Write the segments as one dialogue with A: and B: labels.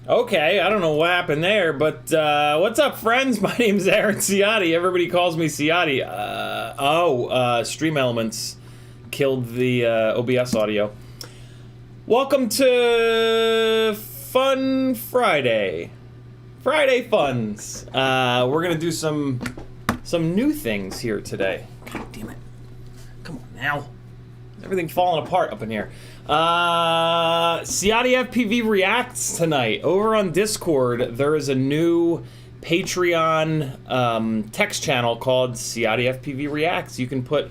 A: Okay, I don't know what happened there, but what's up, friends? My name's Aaron Ciotti. Everybody calls me Ciotti. Stream Elements killed the OBS audio. Welcome to Fun Friday. Friday Funs. We're gonna do some new things here today. God damn it. Come on now. Everything falling apart up in here. CiottiFPV reacts tonight. Over on Discord, there is a new Patreon text channel called CiottiFPV Reacts. You can put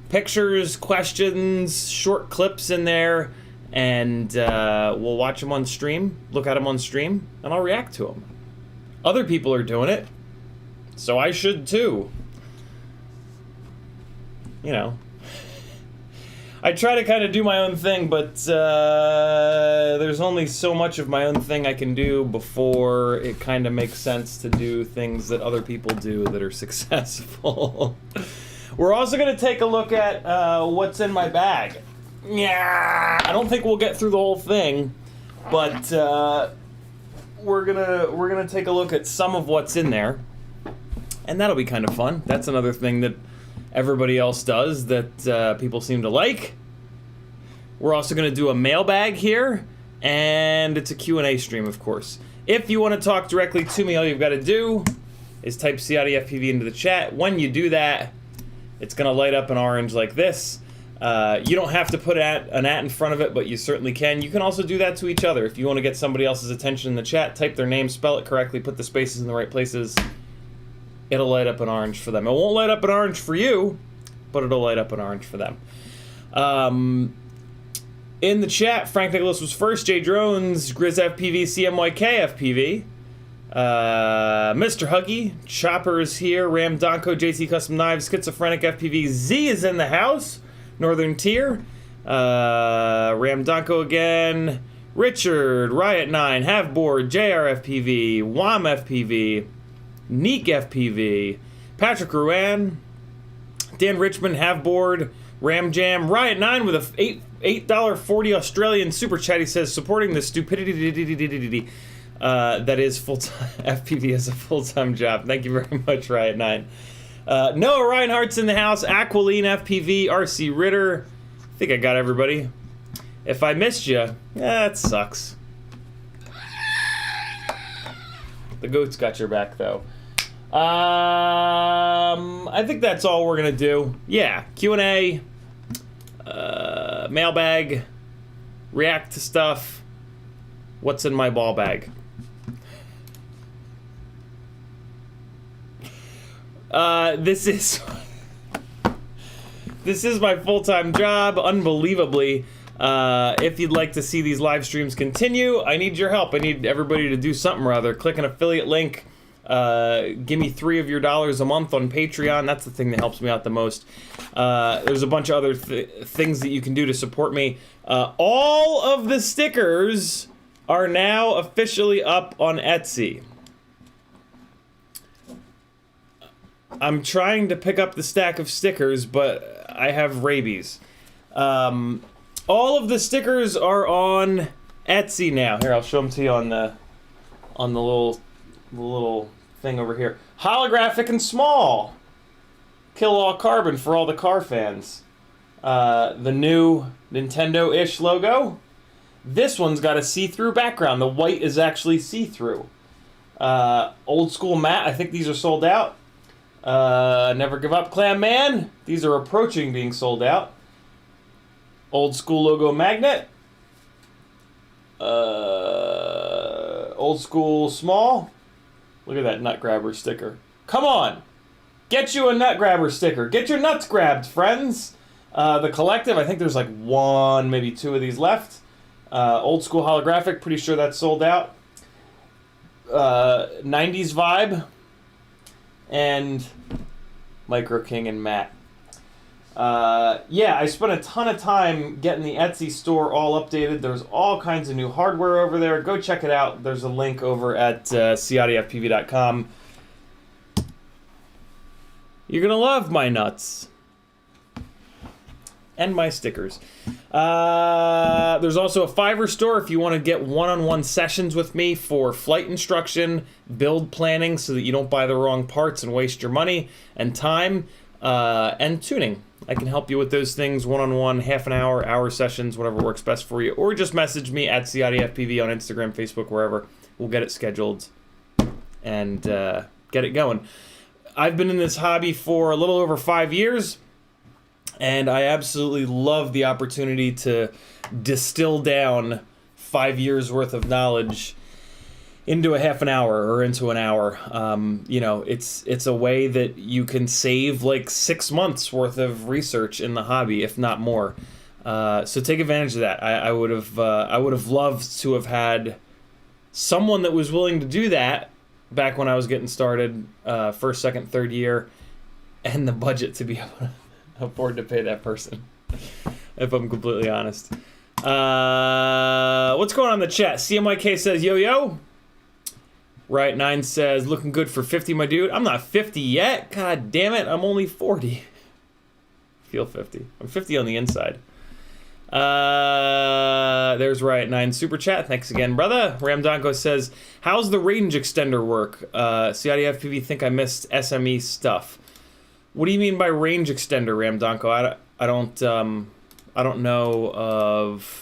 A: pictures, questions, short clips in there, and we'll watch them on stream, look at them on stream, and I'll react to them. Other people are doing it, so I should too. You know. I try to kind of do my own thing, but there's only so much of my own thing I can do before it kind of makes sense to do things that other people do that are successful. We're also going to take a look at what's in my bag. Yeah, I don't think we'll get through the whole thing, but we're gonna take a look at some of what's in there, and that'll be kind of fun. That's another thing that everybody else does that people seem to like. We're also going to do a mailbag here, and it's a Q&A stream, of course. If you want to talk directly to me, all you've got to do is type CiottiFPV into the chat. When you do that, it's going to light up an orange like this. You don't have to put an @ in front of it, but you certainly can. You can also do that to each other. If you want to get somebody else's attention in the chat, type their name, spell it correctly, put the spaces in the right places. It'll light up an orange for them. It won't light up an orange for you, but it'll light up an orange for them. In the chat, Frank Nicholas was first, J Drones, GrizzFPV, CMYKFPV, Mr. Huggy, Chopper is here, Ram Donko, JC Custom Knives, Schizophrenic FPV, Z is in the house, Northern Tier, Ram Donko again, Richard, Riot9, Halfboard, JRFPV, WAM FPV, Neek FPV, Patrick Ruan, Dan Richmond, Haveboard, Ram Jam, Riot 9 with a $8.40 Australian super chat. He says, supporting the stupidity that is full-time FPV as a full-time job. Thank you very much, Riot 9. Noah Reinhardt's in the house, Aquiline FPV, RC Ritter. I think I got everybody. If I missed you, that sucks. The goat's got your back, though. I think that's all we're gonna do. Yeah, Q&A, mailbag, react to stuff. What's in my ball bag? This is my full-time job, unbelievably. If you'd like to see these live streams continue, I need your help. I need everybody to do something or other. Click an affiliate link. Give me $3 of your dollars a month on Patreon. That's the thing that helps me out the most. There's a bunch of other things that you can do to support me. All of the stickers are now officially up on Etsy. I'm trying to pick up the stack of stickers, but I have rabies. All of the stickers are on Etsy now. Here, I'll show them to you on the little thing over here. Holographic and small. Kill all carbon for all the car fans. The new Nintendo-ish logo. This one's got a see-through background. The white is actually see-through. Old school matte. I think these are sold out. Never Give Up Clam Man. These are approaching being sold out. Old school logo magnet. Old school small. Look at that nut grabber sticker. Come on! Get you a nut grabber sticker. Get your nuts grabbed, friends! The collective, I think there's like one, maybe two of these left. Old school holographic, pretty sure that's sold out. 90s vibe. And Micro King and Matt. Yeah, I spent a ton of time getting the Etsy store all updated. There's all kinds of new hardware over there. Go check it out. There's a link over at CiottiFPV.com. You're going to love my nuts. And my stickers. There's also a Fiverr store if you want to get one-on-one sessions with me for flight instruction, build planning so that you don't buy the wrong parts and waste your money and time, and tuning. I can help you with those things, one-on-one, half an hour, hour sessions, whatever works best for you. Or just message me at CiottiFPV on Instagram, Facebook, wherever. We'll get it scheduled and get it going. I've been in this hobby for a little over 5 years, and I absolutely love the opportunity to distill down 5 years worth of knowledge into a half an hour or into an hour. You know, it's a way that you can save like 6 months worth of research in the hobby, if not more. So take advantage of that. I would have loved to have had someone that was willing to do that back when I was getting started, first, second, third year, and the budget to be able to afford to pay that person, if I'm completely honest. What's going on in the chat? CMYK says, yo, yo. Right, 9 says, looking good for 50, my dude. I'm not 50 yet. God damn it, I'm only 40. Feel 50. I'm 50 on the inside. There's Riot 9 super chat. Thanks again, brother. Ramdonko says, how's the range extender work? CiottiFPV think I missed SME stuff. What do you mean by range extender, Ramdonko? I don't know of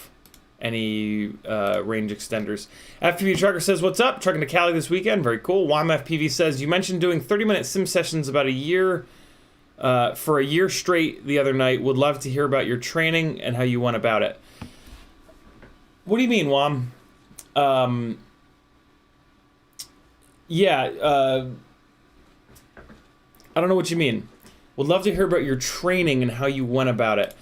A: any range extenders. FPV Trucker says, what's up? Trucking to Cali this weekend. Very cool. WAMFPV says, you mentioned doing 30-minute sim sessions about a year, for a year straight the other night. Would love to hear about your training and how you went about it. What do you mean, Wam? Yeah, I don't know what you mean. Would love to hear about your training and how you went about it.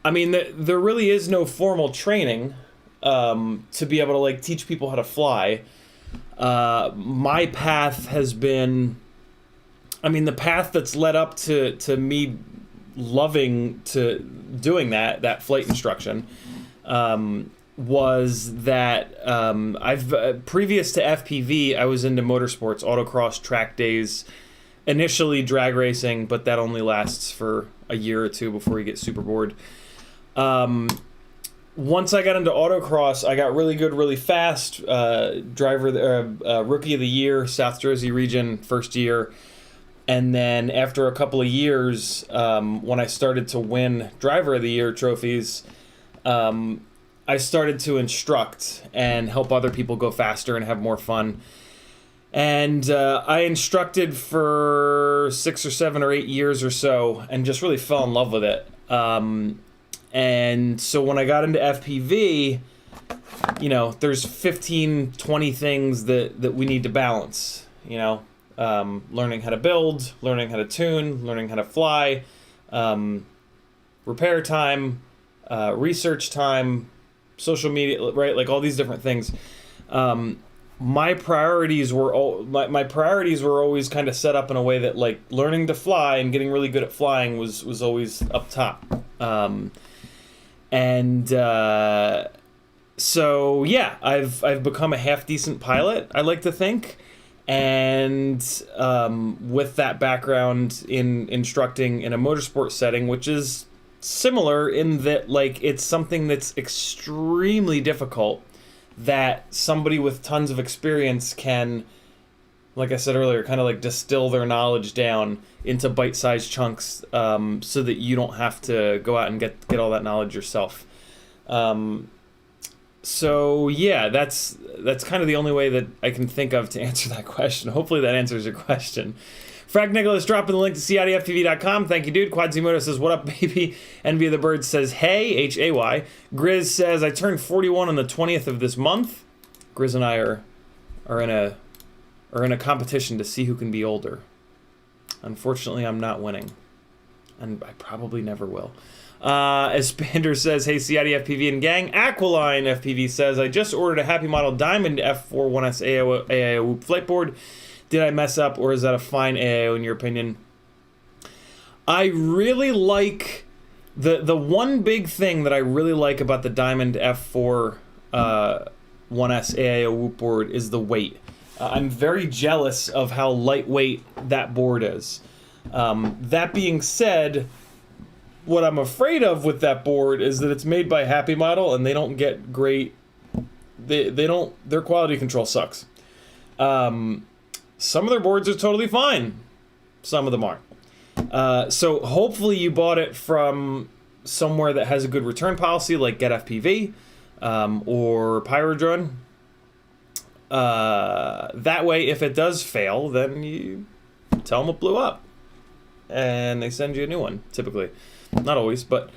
A: I mean, there really is no formal training to be able to like teach people how to fly. My path has been, I mean, the path that's led up to me loving to doing that flight instruction was that I've previous to FPV, I was into motorsports, autocross, track days, initially drag racing, but that only lasts for a year or two before you get super bored. Once I got into autocross, I got really good really fast. Rookie of the year, South Jersey region, first year. And then after a couple of years, when I started to win driver of the year trophies, I started to instruct and help other people go faster and have more fun. And I instructed for 6 or 7 or 8 years or so and just really fell in love with it. And so when I got into FPV, you know, there's 15, 20 things that we need to balance, you know. Learning how to build, learning how to tune, learning how to fly, repair time, research time, social media, right? Like all these different things. My priorities were always kind of set up in a way that like learning to fly and getting really good at flying was always up top. So yeah, I've become a half decent pilot, I like to think. And with that background in instructing in a motorsport setting, which is similar in that like it's something that's extremely difficult that somebody with tons of experience can, like I said earlier, kind of like distill their knowledge down into bite-sized chunks, so that you don't have to go out and get all that knowledge yourself. So yeah, that's kind of the only way that I can think of to answer that question. Hopefully that answers your question. Frank Nicholas dropping the link to CiottiFPV.com. Thank you, dude. Quadzimoto says, what up, baby? Envy of the Bird says, hey, H-A-Y. Grizz says, I turned 41 on the 20th of this month. Grizz and I are in a competition to see who can be older. Unfortunately, I'm not winning. And I probably never will. Espander says, hey, CiottiFPV and gang. Aquiline FPV says, I just ordered a Happy Model Diamond F4 1S AIO flight board. Did I mess up, or is that a fine AIO in your opinion? I really like the one big thing that I really like about the Diamond F4 1S AIO whoop board is the weight. I'm very jealous of how lightweight that board is. That being said, what I'm afraid of with that board is that it's made by Happy Model and they don't get great. Their quality control sucks. Some of their boards are totally fine. Some of them aren't. So hopefully you bought it from somewhere that has a good return policy, like GetFPV or Pyrodrone. That way, if it does fail, then you tell them it blew up, and they send you a new one. Typically, not always, but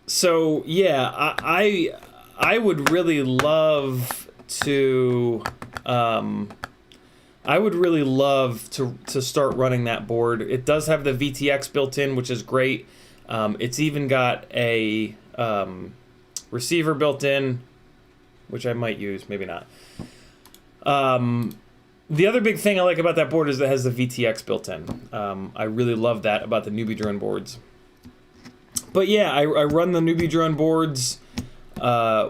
A: so yeah, I would really love to. I would really love to start running that board. It does have the VTX built in, which is great. It's even got a receiver built in, which I might use, maybe not. The other big thing I like about that board is that it has the VTX built in. I really love that about the Newbie Drone boards. But yeah, I run the Newbie Drone boards,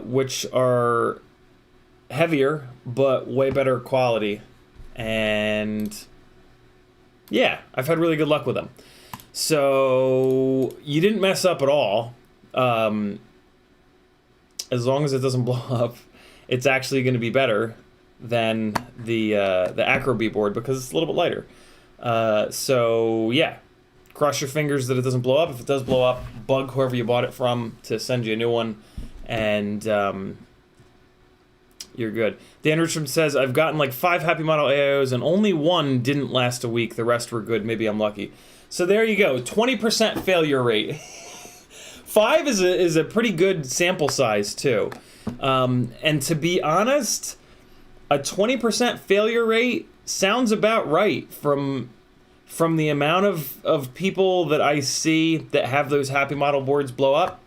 A: which are heavier, but way better quality. And yeah, I've had really good luck with them. So you didn't mess up at all. As long as it doesn't blow up, it's actually going to be better than the Acro-B board because it's a little bit lighter. So yeah, cross your fingers that it doesn't blow up. If it does blow up, bug whoever you bought it from to send you a new one, and you're good. Dan Richard says, I've gotten like 5 Happy Model AIOs and only one didn't last a week. The rest were good. Maybe I'm lucky. So there you go. 20% failure rate. 5 is a pretty good sample size too. And to be honest, a 20% failure rate sounds about right from the amount of people that I see that have those Happy Model boards blow up.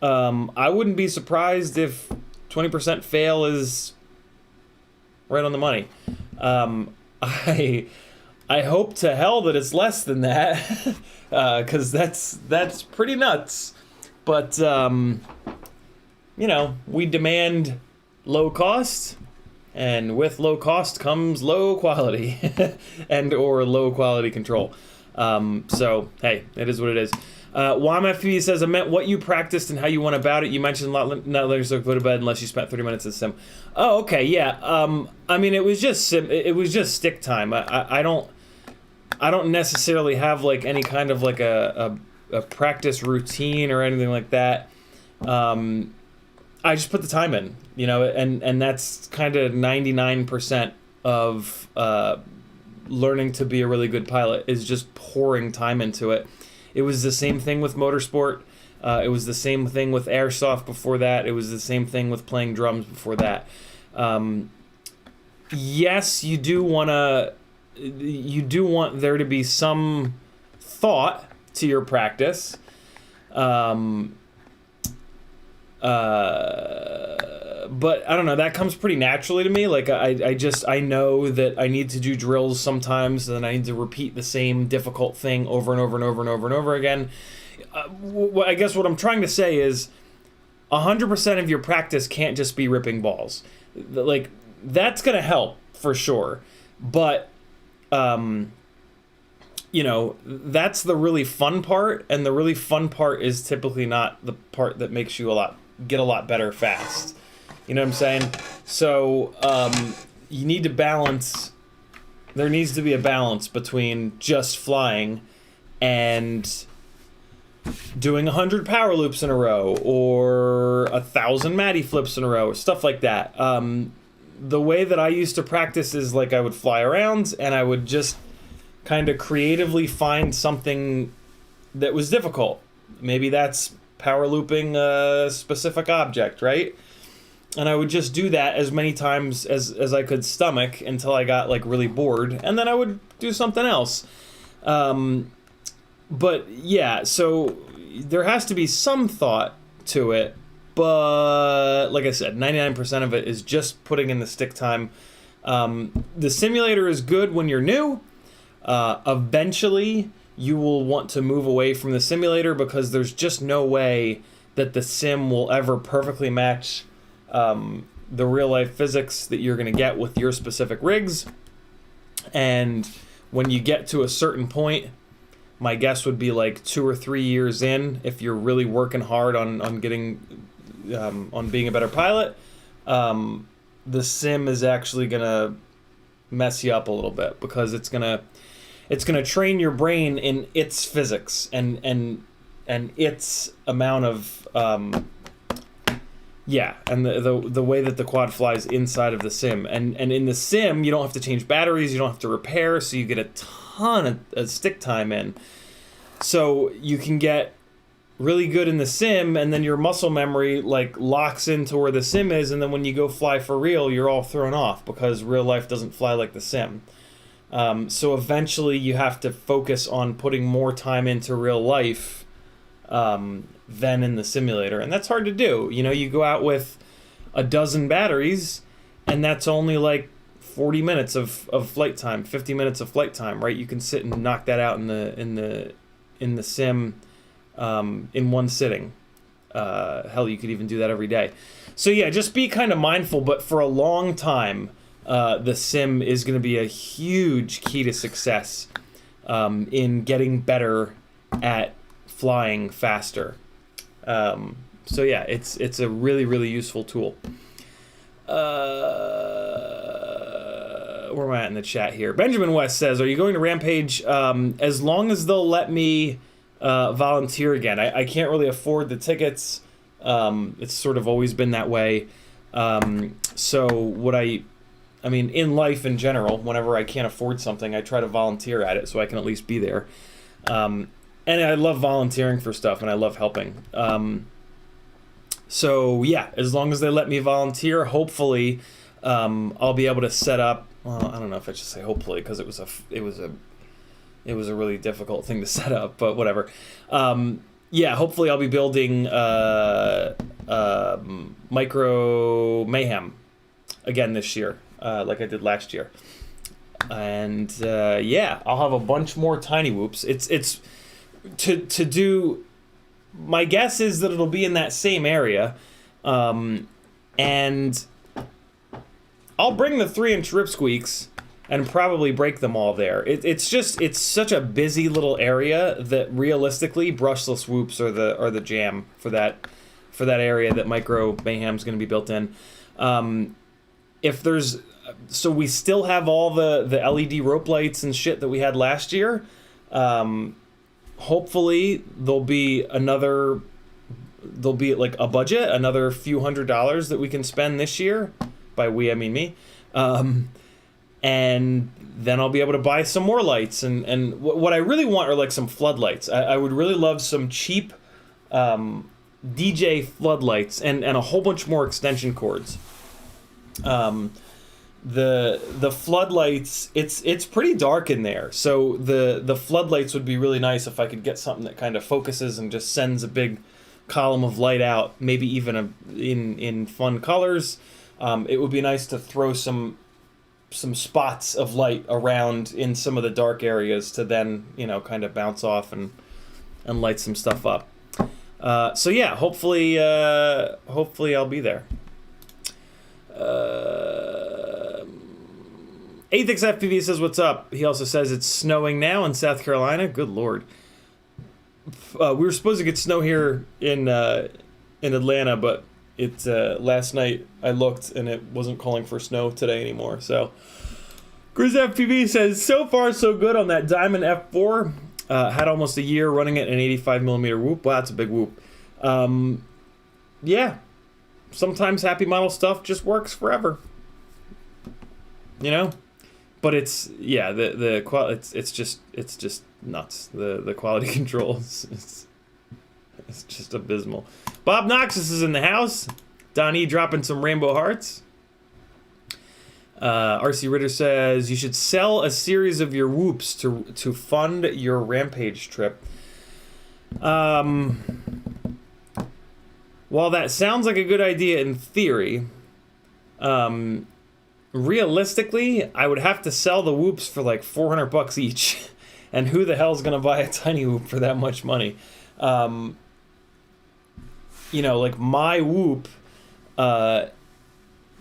A: I wouldn't be surprised if 20% fail is right on the money. I hope to hell that it's less than that, because that's pretty nuts. But you know, we demand low cost, And with low cost comes low quality and or low quality control. So, hey, it is what it is. WAMFP says, I meant what you practiced and how you went about it. You mentioned not letting yourself go to bed unless you spent 30 minutes in sim. Oh, okay, yeah. I mean, it was just stick time. I don't necessarily have like any kind of like a practice routine or anything like that. I just put the time in, you know, and that's kind of 99% of learning to be a really good pilot is just pouring time into it. It was the same thing with motorsport. It was the same thing with airsoft before that. It was the same thing with playing drums before that. Yes, you do want there to be some thought to your practice. But I don't know, that comes pretty naturally to me. Like I know that I need to do drills sometimes, and I need to repeat the same difficult thing over and over and over and over and over again. I guess what I'm trying to say is 100% of your practice can't just be ripping balls. Like, that's going to help for sure. But, you know, that's the really fun part, and the really fun part is typically not the part that makes you get a lot better fast. You know what I'm saying? So, you need to balance. There needs to be a balance between just flying and doing 100 power loops in a row or 1,000 Matty flips in a row, stuff like that. The way that I used to practice is like I would fly around and I would just kind of creatively find something that was difficult. Maybe that's power looping a specific object, right? And I would just do that as many times as I could stomach until I got like really bored, and then I would do something else. But yeah, so there has to be some thought to it, but like I said, 99% of it is just putting in the stick time. The simulator is good when you're new. Eventually, you will want to move away from the simulator because there's just no way that the sim will ever perfectly match the real-life physics that you're going to get with your specific rigs. And when you get to a certain point, my guess would be like 2 or 3 years in, if you're really working hard on getting on being a better pilot, the sim is actually going to mess you up a little bit because it's going to train your brain in its physics and its amount of and the way that the quad flies inside of the sim. And in the sim, you don't have to change batteries, you don't have to repair, so you get a ton of stick time in. So you can get really good in the sim, and then your muscle memory like locks into where the sim is, and then when you go fly for real, you're all thrown off because real life doesn't fly like the sim. So eventually you have to focus on putting more time into real life than in the simulator. And that's hard to do. You know, you go out with a dozen batteries and that's only like 40 minutes of flight time, 50 minutes of flight time, right? You can sit and knock that out in the sim in one sitting. Hell, you could even do that every day. So yeah, just be kind of mindful, but for a long time, the sim is going to be a huge key to success in getting better at flying faster. So yeah, it's a really, really useful tool. Where am I at in the chat here? Benjamin West says, are you going to Rampage? As long as they'll let me volunteer again. I can't really afford the tickets. It's sort of always been that way. So what I mean, in life in general, whenever I can't afford something, I try to volunteer at it so I can at least be there. And I love volunteering for stuff, and I love helping. So yeah, as long as they let me volunteer, hopefully I'll be able to set up. Well, I don't know if I should say hopefully, because it was a really difficult thing to set up, but whatever. Yeah, hopefully I'll be building Micro Mayhem again this year, like I did last year. And yeah, I'll have a bunch more tiny whoops. It's to do. My guess is that it'll be in that same area, and I'll bring the 3-inch ripsqueaks and probably break them all there. It's such a busy little area that realistically brushless whoops are the jam for that area that Micro Mayhem's going to be built in. So we still have all the LED rope lights and shit that we had last year. Hopefully there'll be like a budget, another few $100s that we can spend this year. By we, I mean me. And then I'll be able to buy some more lights. And what I really want are like some floodlights. I would really love some cheap DJ floodlights and a whole bunch more extension cords. The floodlights, it's pretty dark in there. So the floodlights would be really nice if I could get something that kind of focuses and just sends a big column of light out, maybe even in fun colors. It would be nice to throw some spots of light around in some of the dark areas to then, kind of bounce off and light some stuff up. So yeah, hopefully I'll be there. 8XFPV says, what's up? He also says it's snowing now in South Carolina. Good Lord. We were supposed to get snow here in Atlanta, but last night I looked and it wasn't calling for snow today anymore. So GrizzFPV says, so far so good on that Diamond F4. Had almost a year running it in an 85mm whoop. Wow, that's a big whoop. Yeah. Sometimes happy model stuff just works forever. But it's just nuts. The quality control is it's just abysmal. Bob Noxus is in the house. Don E dropping some rainbow hearts. RC Ritter says you should sell a series of your whoops to fund your Rampage trip. While that sounds like a good idea in theory, realistically, I would have to sell the whoops for like $400 each, and who the hell's gonna buy a tiny whoop for that much money? Like my whoop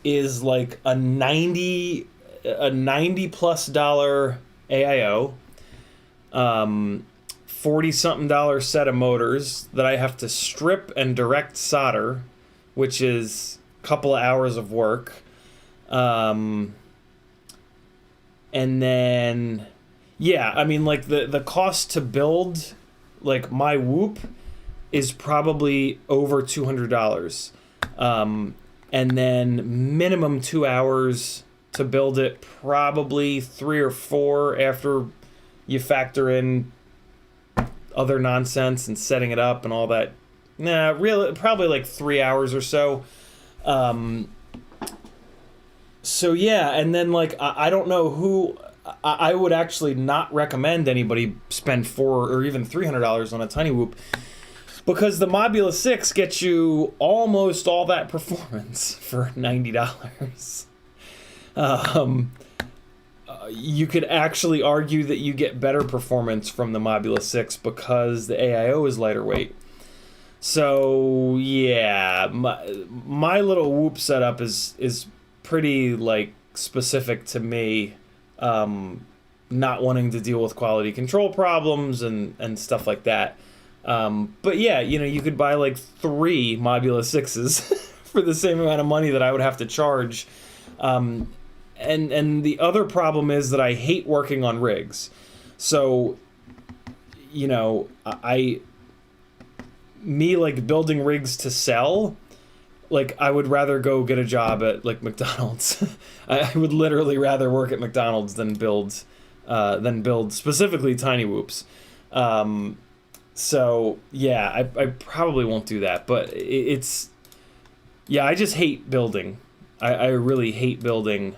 A: is like a $90+ AIO, $40-something set of motors that I have to strip and direct solder, which is a couple of hours of work. And then, yeah, I mean, like the cost to build like my whoop is probably over $200. And then minimum 2 hours to build it, probably 3 or 4 after you factor in other nonsense and setting it up and all that. Nah, really, probably like 3 hours or so. So yeah, and then like I don't know who I would actually not recommend anybody spend $400 or even $300 on a tiny whoop, because the Mobula 6 gets you almost all that performance for $90. You could actually argue that you get better performance from the Mobula 6 because the AIO is lighter weight. So yeah, my little whoop setup is pretty like specific to me, not wanting to deal with quality control problems and stuff like that. But yeah, you could buy like 3 Mobula 6s for the same amount of money that I would have to charge. And the other problem is that I hate working on rigs. So, like building rigs to sell, like I would rather go get a job at like McDonald's. I would literally rather work at McDonald's than build specifically tiny whoops. So yeah, I probably won't do that, but I just hate building. I really hate building.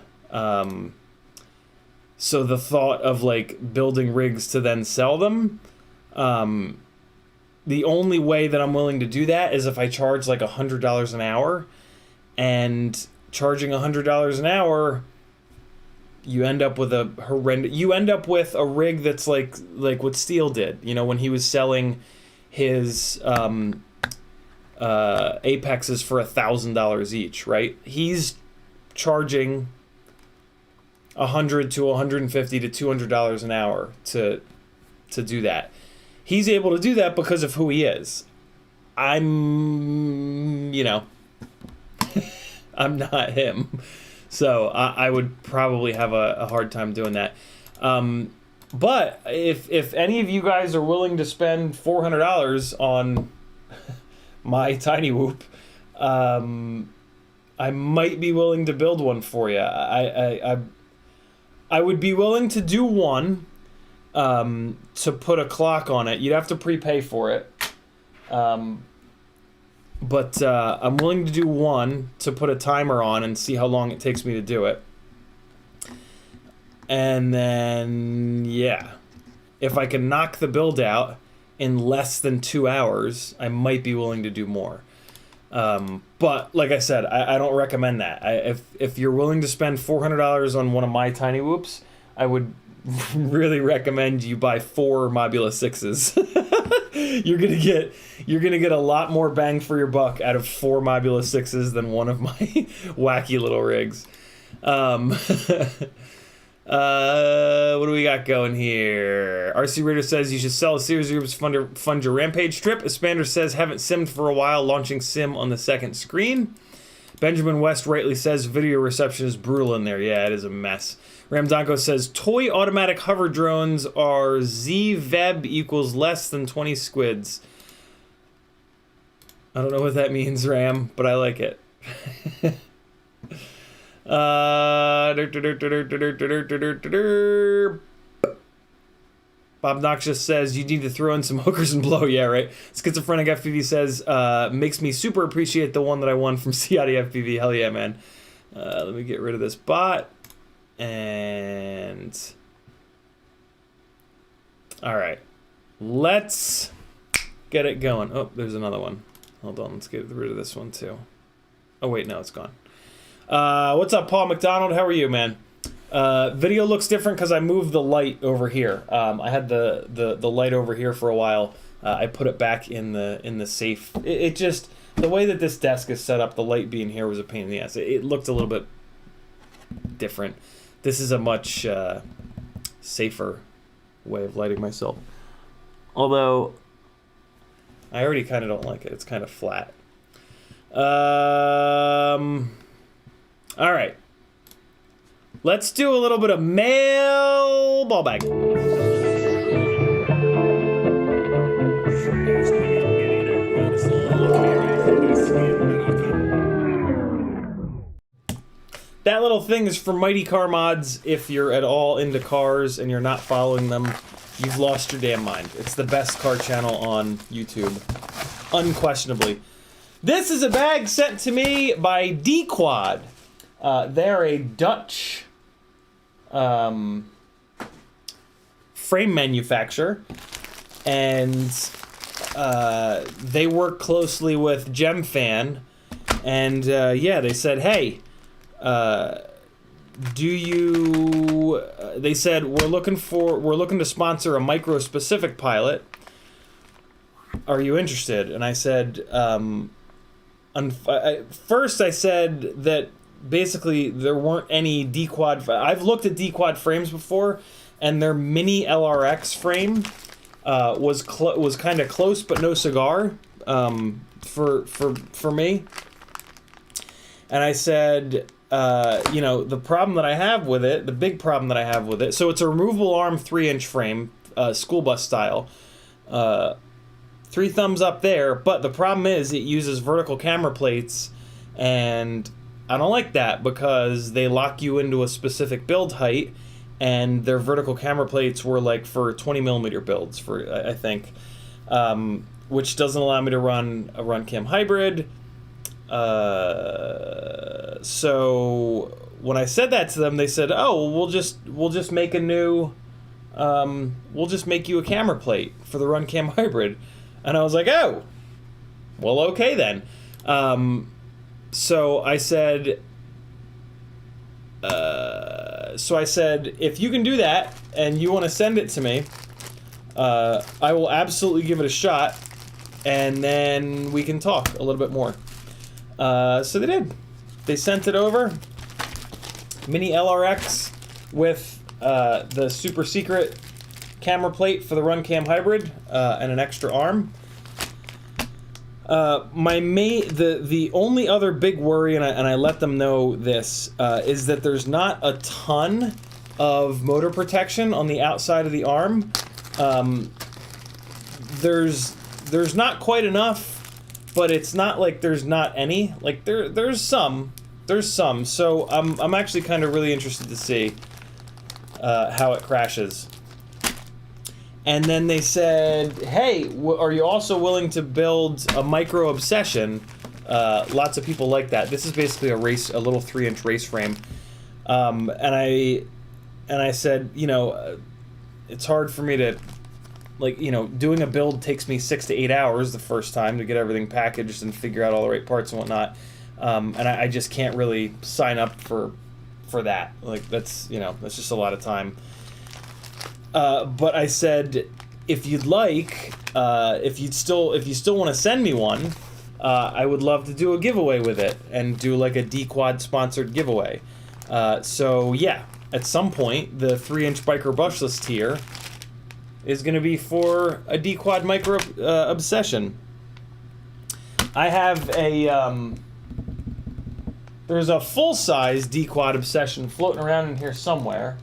A: So the thought of like building rigs to then sell them, the only way that I'm willing to do that is if I charge like $100 an hour, and charging $100 an hour, you end up with a rig that's like what Steele did, when he was selling his Apexes for $1,000 each, right? He's charging $100 to $150 to $200 an hour to do that. He's able to do that because of who he is. I'm, you know, I'm not him. So I would probably have a hard time doing that. But if any of you guys are willing to spend $400 on my tiny whoop, I might be willing to build one for you. I would be willing to do one to put a clock on it. You'd have to prepay for it. But I'm willing to do one to put a timer on and see how long it takes me to do it. And then, yeah, if I can knock the build out in less than 2 hours, I might be willing to do more. But like I said, I don't recommend that. If you're willing to spend $400 on one of my tiny whoops, I would really recommend you buy 4 Mobula 6s. You're gonna get a lot more bang for your buck out of 4 Mobula 6s than one of my wacky little rigs. What do we got going here? RC Raider says you should sell a series of groups to fund your Rampage trip. Expander says haven't simmed for a while, launching sim on the second screen. Benjamin West rightly says video reception is brutal in there. Yeah, it is a mess. Ramdonko says toy automatic hover drones are ZVEB equals less than 20 squids. I don't know what that means, Ram, but I like it. Bob Noxious says you need to throw in some hookers and blow. Yeah, right. Schizophrenic FPV says makes me super appreciate the one that I won from CiottiFPV. Hell yeah, man. Let me get rid of this bot. And all right, let's get it going. Oh, there's another one. Hold on, let's get rid of this one too. Oh wait, no, it's gone. What's up, Paul McDonald? How are you, man? Video looks different because I moved the light over here. I had the light over here for a while. I put it back in the safe. It just, the way that this desk is set up, the light being here was a pain in the ass. It looked a little bit different. This is a much safer way of lighting myself. Although, I already kind of don't like it. It's kind of flat. All right. Let's do a little bit of mailbag. That little thing is for Mighty Car Mods. If you're at all into cars and you're not following them, you've lost your damn mind. It's the best car channel on YouTube, unquestionably. This is a bag sent to me by D-Quad. They're a Dutch frame manufacturer, and they work closely with GemFan, and yeah, they said, hey, do you, they said, we're looking to sponsor a micro-specific pilot. Are you interested? And I said, first I said that basically there weren't any D-Quad. I've looked at D-Quad frames before, and their mini LRX frame was kind of close but no cigar for me. And I said, you know, the problem that I have with it, the big problem that I have with it, so it's a removable arm 3-inch frame, school bus style. 3 thumbs up there, but the problem is it uses vertical camera plates, and I don't like that because they lock you into a specific build height, and their vertical camera plates were like for 20mm builds, for I think, which doesn't allow me to run a run cam hybrid. So when I said that to them, they said, "Oh, well, we'll just make a new, we'll just make you a camera plate for the run cam hybrid." And I was like, "Oh, well, okay then." So I said, if you can do that and you want to send it to me, I will absolutely give it a shot, and then we can talk a little bit more. So they did. They sent it over. Mini LRX with the super secret camera plate for the Runcam Hybrid and an extra arm. The only other big worry, and I let them know this, is that there's not a ton of motor protection on the outside of the arm. There's not quite enough, but it's not like there's not any. Like there's some. So I'm actually kind of really interested to see how it crashes. And then they said, hey, are you also willing to build a micro obsession? Lots of people like that. This is basically a little 3-inch race frame. And I said, you know, it's hard for me to, like, you know, doing a build takes me 6 to 8 hours the first time to get everything packaged and figure out all the right parts and whatnot. And I just can't really sign up for that. Like, that's just a lot of time. But I said, if you'd like, if you still want to send me one, I would love to do a giveaway with it and do like a D-Quad sponsored giveaway. So yeah, at some point, the 3-inch biker brushless tier is going to be for a D-Quad micro obsession. I have there's a full-size D-Quad obsession floating around in here somewhere.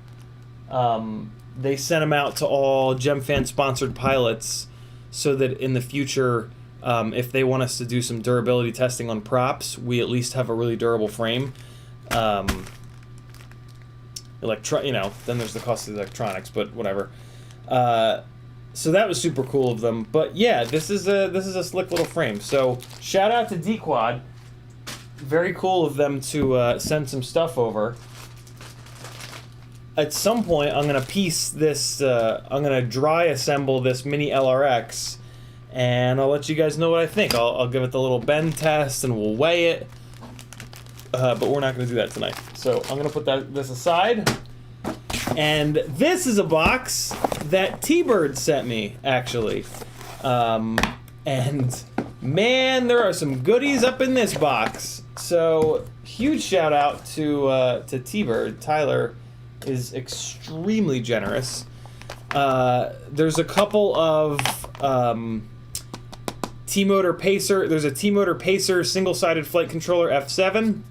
A: They sent them out to all GemFan sponsored pilots so that in the future, if they want us to do some durability testing on props, we at least have a really durable frame. Then there's the cost of the electronics, but whatever. So that was super cool of them. But yeah, this is a slick little frame. So shout out to D-Quad. Very cool of them to send some stuff over. At some point, I'm gonna piece this. I'm gonna dry assemble this mini LRX, and I'll let you guys know what I think. I'll give it the little bend test, and we'll weigh it. But we're not gonna do that tonight. So I'm gonna put this aside. And this is a box that T-Bird sent me, actually. And man, there are some goodies up in this box. So huge shout out to T-Bird. Tyler is extremely generous. There's a couple of T-Motor Pacer. There's a T-Motor Pacer single-sided flight controller F7.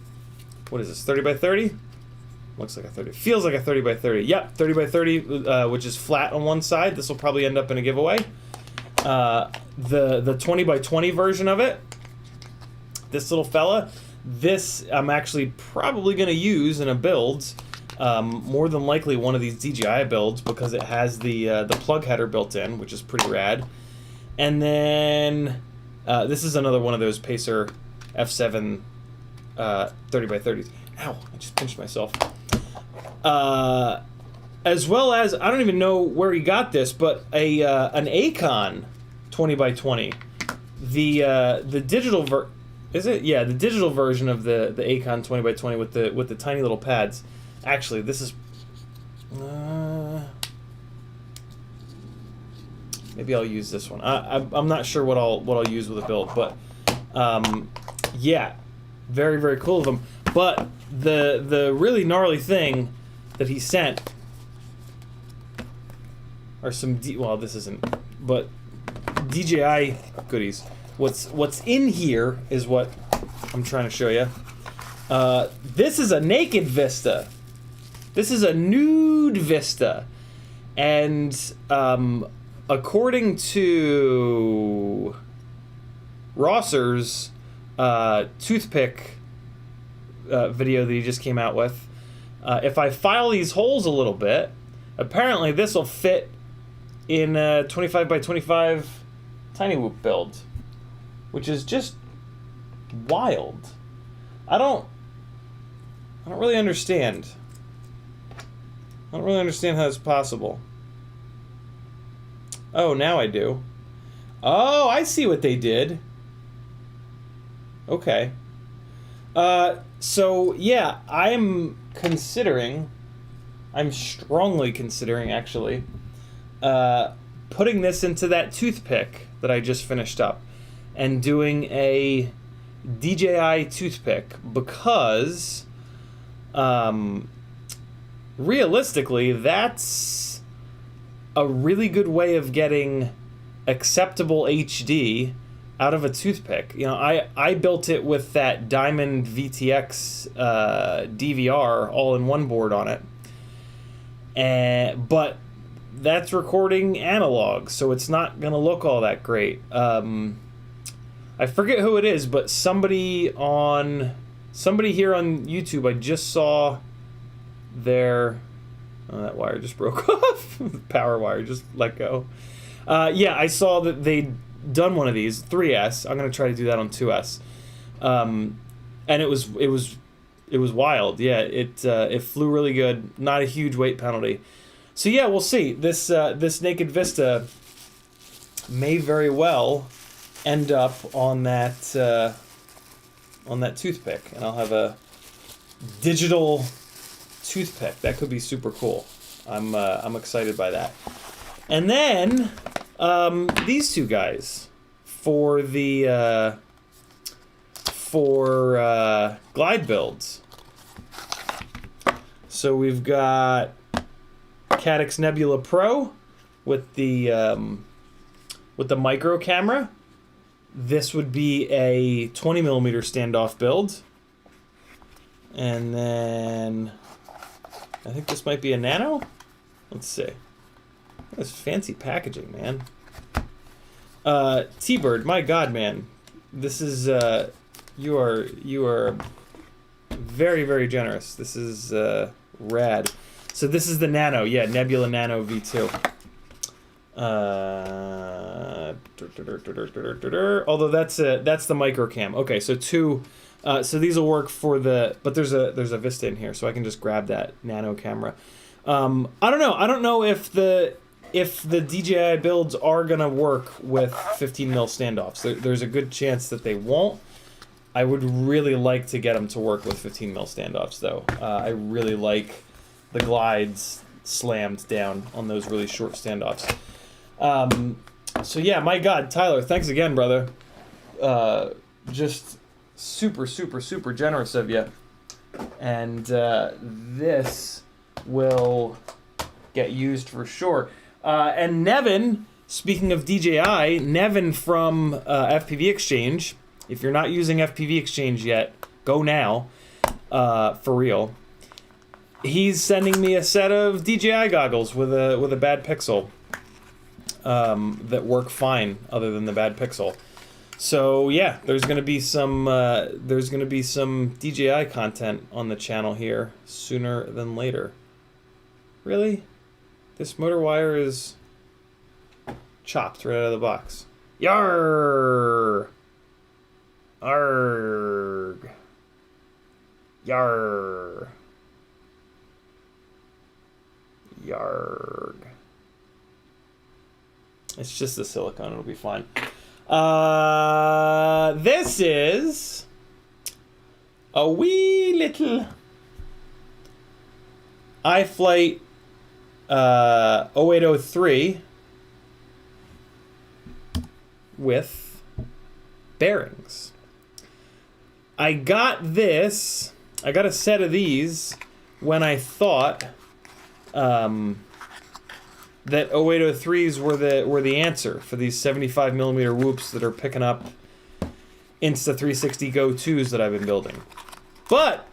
A: What is this, 30 by 30? Looks like a 30. Feels like a 30 by 30. Yep, 30 by 30, which is flat on one side. This will probably end up in a giveaway. The 20 by 20 version of it. This little fella. This I'm actually probably going to use in a build. More than likely one of these DJI builds because it has the plug header built in, which is pretty rad. And then this is another one of those Pacer F7 30 by 30s. Ow! I just pinched myself. As well as, I don't even know where he got this, but an Acon 20 by 20. The digital is it? Yeah, the digital version of the Acon 20 by 20 with the tiny little pads. Actually, this is. Maybe I'll use this one. I'm not sure what I'll use with a build, but yeah, very very cool of them. But the really gnarly thing that he sent are some well, this isn't, but DJI goodies. What's in here is what I'm trying to show you. This is a naked Vista. This is a nude Vista, and according to Rosser's toothpick video that he just came out with, if I file these holes a little bit, apparently this will fit in a 25 by 25 tiny whoop build, which is just wild. I don't really understand. I don't really understand how it's possible. Oh, now I do. Oh, I see what they did. Okay. So, yeah, I'm strongly considering, actually, putting this into that toothpick that I just finished up and doing a DJI toothpick because realistically, that's a really good way of getting acceptable HD out of a toothpick. You know, I built it with that Diamond VTX DVR all-in-one board on it, but that's recording analog, so it's not gonna look all that great. I forget who it is, but somebody here on YouTube, I just saw their... Oh, that wire just broke off. The power wire just let go. Yeah, I saw that they'd done one of these, 3S. I'm gonna try to do that on 2S. And it was wild. Yeah, it flew really good. Not a huge weight penalty. So yeah, we'll see. This Naked Vista may very well end up on that toothpick, and I'll have a digital toothpick. That could be super cool. I'm excited by that. And then these two guys for the glide builds. So we've got Caddx Nebula Pro with the micro camera. This would be a 20mm standoff build. And then I think this might be a nano. Let's see. That's fancy packaging, man. T-Bird, my God, man. This is you are very, very generous. This is rad. So this is the Nano, yeah, Nebula Nano V2. Although that's the micro cam. Okay, so two. So these will work for the. But there's a Vista in here, so I can just grab that Nano camera. I don't know. I don't know if the DJI builds are gonna work with 15mm standoffs. There's a good chance that they won't. I would really like to get them to work with 15mm standoffs, though. I really like the glides slammed down on those really short standoffs. So yeah, my God, Tyler, thanks again, brother. Just super, super, super generous of you. And this will get used for sure. And Nevin, speaking of DJI, Nevin from FPV Exchange, if you're not using FPV Exchange yet, go now, for real. He's sending me a set of DJI goggles with a bad pixel that work fine, other than the bad pixel. So yeah, there's gonna be some DJI content on the channel here sooner than later. Really? This motor wire is chopped right out of the box. Yarr! Arrgh. Yarr. Yarg. It's just the silicone, it'll be fine. This is a wee little iFlight 0803 with bearings. I got a set of these when I thought that 0803s were the answer for these 75mm whoops that are picking up Insta360 Go 2s that I've been building. But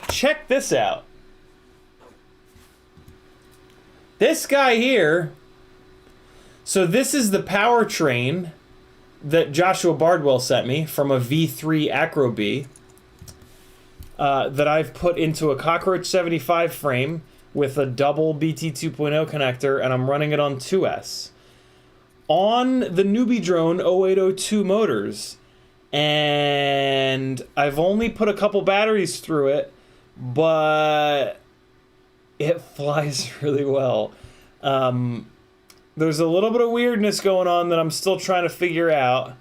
A: check this out. This guy here, so this is the powertrain that Joshua Bardwell sent me from a V3 Acro B that I've put into a Cockroach 75 frame with a double BT 2.0 connector, and I'm running it on 2S. On the Newbie Drone 0802 motors. And I've only put a couple batteries through it, but it flies really well. There's a little bit of weirdness going on that I'm still trying to figure out,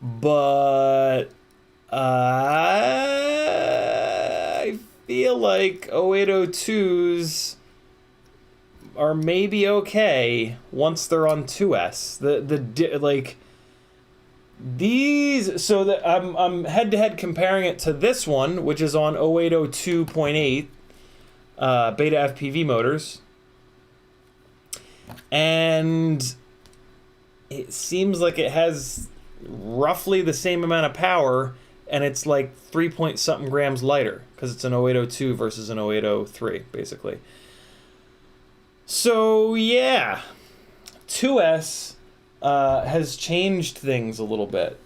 A: but I feel like 0802s are maybe okay once they're on 2S. These, so that I'm head to head comparing it to this one, which is on 0802.8. beta FPV motors. And it seems like it has roughly the same amount of power, and it's like 3-point-something grams lighter because it's an 0802 versus an 0803, basically. So, yeah, 2S has changed things a little bit.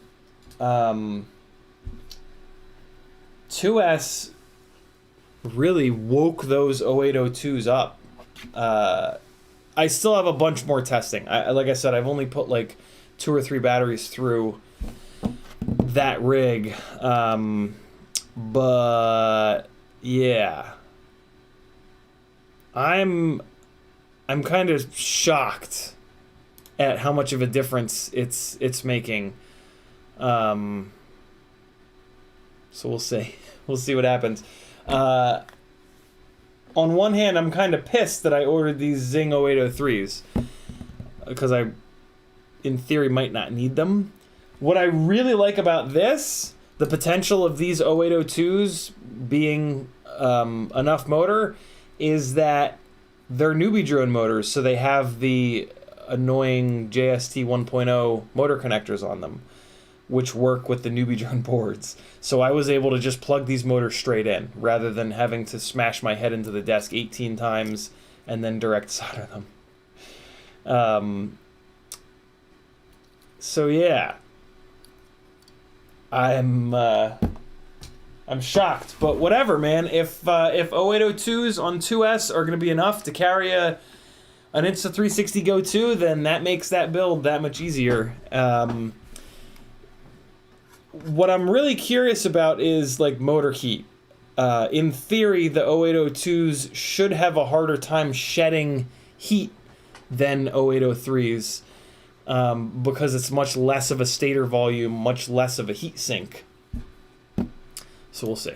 A: 2S really woke those 0802s up. I still have a bunch more testing. Like I said, I've only put like 2 or 3 batteries through that rig. But yeah, I'm kind of shocked at how much of a difference it's making. So we'll see. We'll see what happens. On one hand, I'm kind of pissed that I ordered these Zing 0803s because I, in theory, might not need them. What I really like about this, the potential of these 0802s being enough motor, is that they're newbie drone motors, so they have the annoying JST 1.0 motor connectors on them, which work with the newbie drone boards. So I was able to just plug these motors straight in rather than having to smash my head into the desk 18 times and then direct solder them. So yeah, I'm shocked, but whatever, man. If 0802s on 2S are going to be enough to carry an Insta360 Go 2, then that makes that build that much easier. What I'm really curious about is like motor heat. In theory, the 0802s should have a harder time shedding heat than 0803s because it's much less of a stator volume, much less of a heat sink. So we'll see.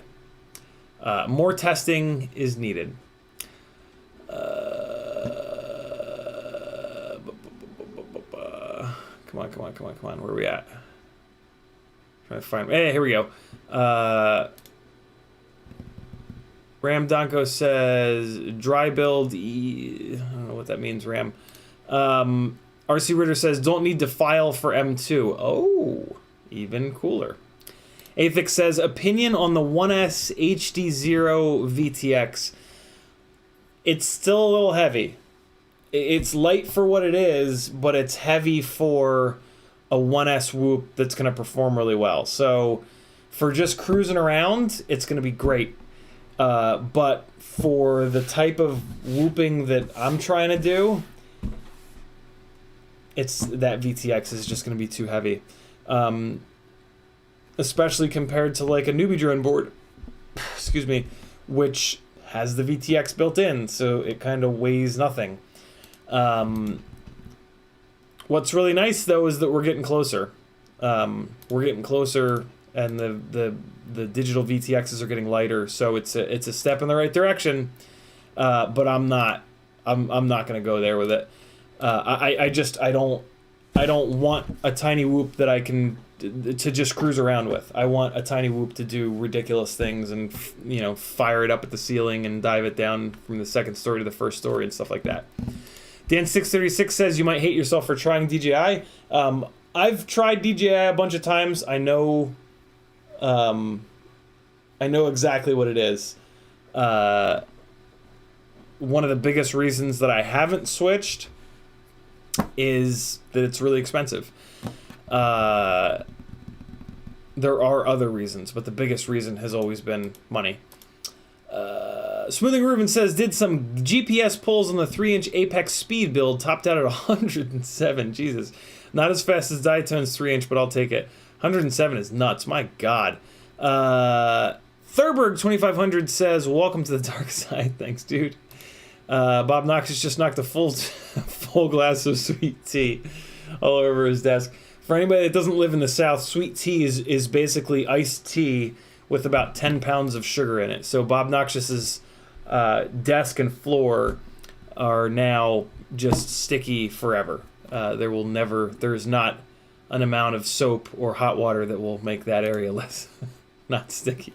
A: More testing is needed. Come on. Where are we at? Trying to find. Hey, here we go. Ram Donko says dry build. I don't know what that means, Ram. RC Ritter says don't need to file for M2. Oh, even cooler. Athix says opinion on the 1S HD0 VTX. It's still a little heavy. It's light for what it is, but it's heavy for a 1S whoop that's going to perform really well. So for just cruising around, it's going to be great. But for the type of whooping that I'm trying to do, that VTX is just going to be too heavy. Especially compared to like a newbie drone board, excuse me, which has the VTX built in, so it kind of weighs nothing. What's really nice though is that we're getting closer. We're getting closer, and the digital VTXs are getting lighter, so it's a step in the right direction. But I'm not going to go there with it. I don't want a tiny whoop that I can to just cruise around with. I want a tiny whoop to do ridiculous things and fire it up at the ceiling and dive it down from the second story to the first story and stuff like that. Dan636 says you might hate yourself for trying DJI. I've tried DJI a bunch of times. I know exactly what it is. One of the biggest reasons that I haven't switched is that it's really expensive. There are other reasons, but the biggest reason has always been money. Smoothing Reuben says, did some GPS pulls on the 3-inch Apex Speed build, topped out at 107. Jesus. Not as fast as Diatone's 3-inch, but I'll take it. 107 is nuts. My God. Thurberg2500 says, welcome to the dark side. Thanks, dude. Bob Noxious just knocked a full glass of sweet tea all over his desk. For anybody that doesn't live in the South, sweet tea is basically iced tea with about 10 pounds of sugar in it. So Bob Noxious's desk and floor are now just sticky forever. There's not an amount of soap or hot water that will make that area less not sticky.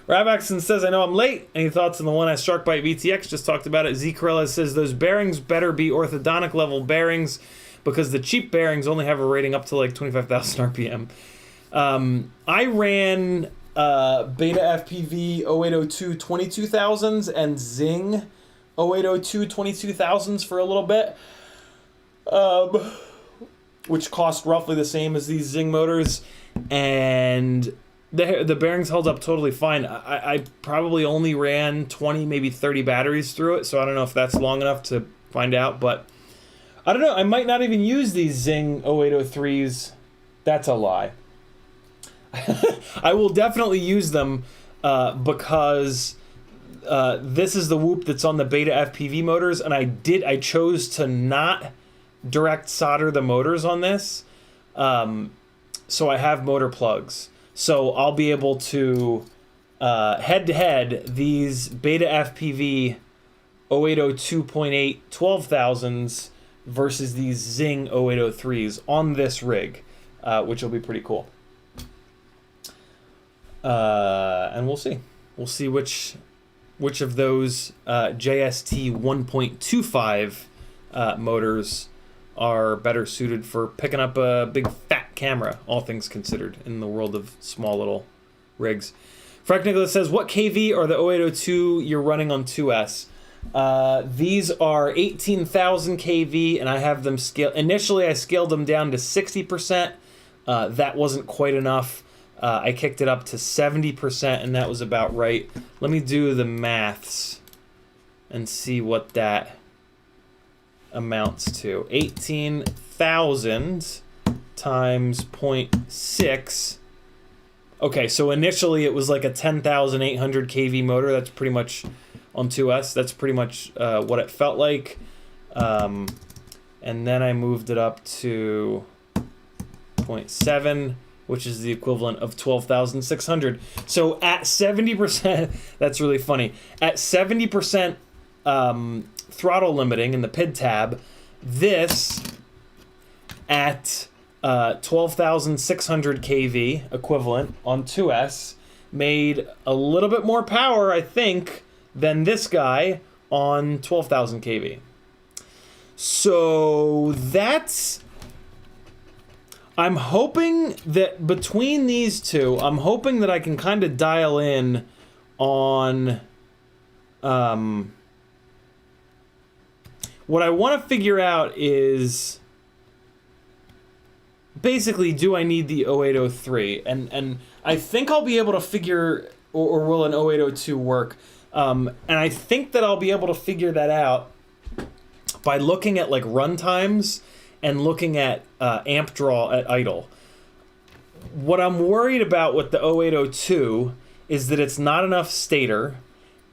A: Ravaxon says, I know I'm late. Any thoughts on the One S Sharkbite VTX? Just talked about it. Z Corella says, those bearings better be orthodontic level bearings because the cheap bearings only have a rating up to like 25,000 RPM. I ran Beta FPV 0802 22,000s and Zing 0802 22,000s for a little bit, which cost roughly the same as these Zing motors, and the bearings held up totally fine. I probably only ran 20, maybe 30 batteries through it, so I don't know if that's long enough to find out, but I don't know. I might not even use these Zing 0803s. That's a lie. I will definitely use them because this is the whoop that's on the Beta FPV motors, and I chose to not direct solder the motors on this, so I have motor plugs. So I'll be able to head-to-head these Beta FPV 0802.8 12,000s versus these Zing 0803s on this rig, which will be pretty cool. And we'll see. We'll see which of those JST 1.25 motors are better suited for picking up a big fat camera, all things considered, in the world of small little rigs. Frank Nicholas says, what KV are the 0802 you're running on 2S? These are 18,000 KV, and I have them scaled. Initially, I scaled them down to 60%. That wasn't quite enough. I kicked it up to 70%, and that was about right. Let me do the maths and see what that amounts to. 18,000 times 0.6. Okay, so initially it was like a 10,800 kV motor. That's pretty much on 2S. That's pretty much what it felt like. And then I moved it up to 0.7, which is the equivalent of 12,600. So at 70%, that's really funny. At 70% throttle limiting in the PID tab, this at 12,600 kV equivalent on 2S made a little bit more power, I think, than this guy on 12,000 kV. So that's... I'm hoping that between these two, I'm hoping that I can kind of dial in on what I want to figure out is basically, do I need the 0803? And I think I'll be able to figure, or will an 0802 work? And I think that I'll be able to figure that out by looking at like run times and looking at amp draw at idle. What I'm worried about with the 0802 is that it's not enough stator,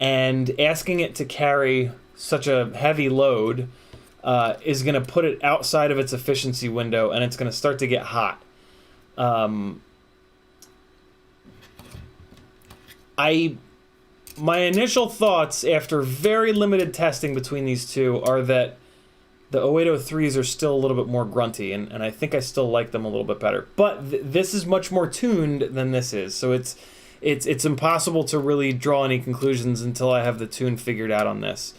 A: and asking it to carry such a heavy load is going to put it outside of its efficiency window, and it's going to start to get hot. My initial thoughts after very limited testing between these two are that the 0803s are still a little bit more grunty, and I think I still like them a little bit better. But this is much more tuned than this is, so it's impossible to really draw any conclusions until I have the tune figured out on this.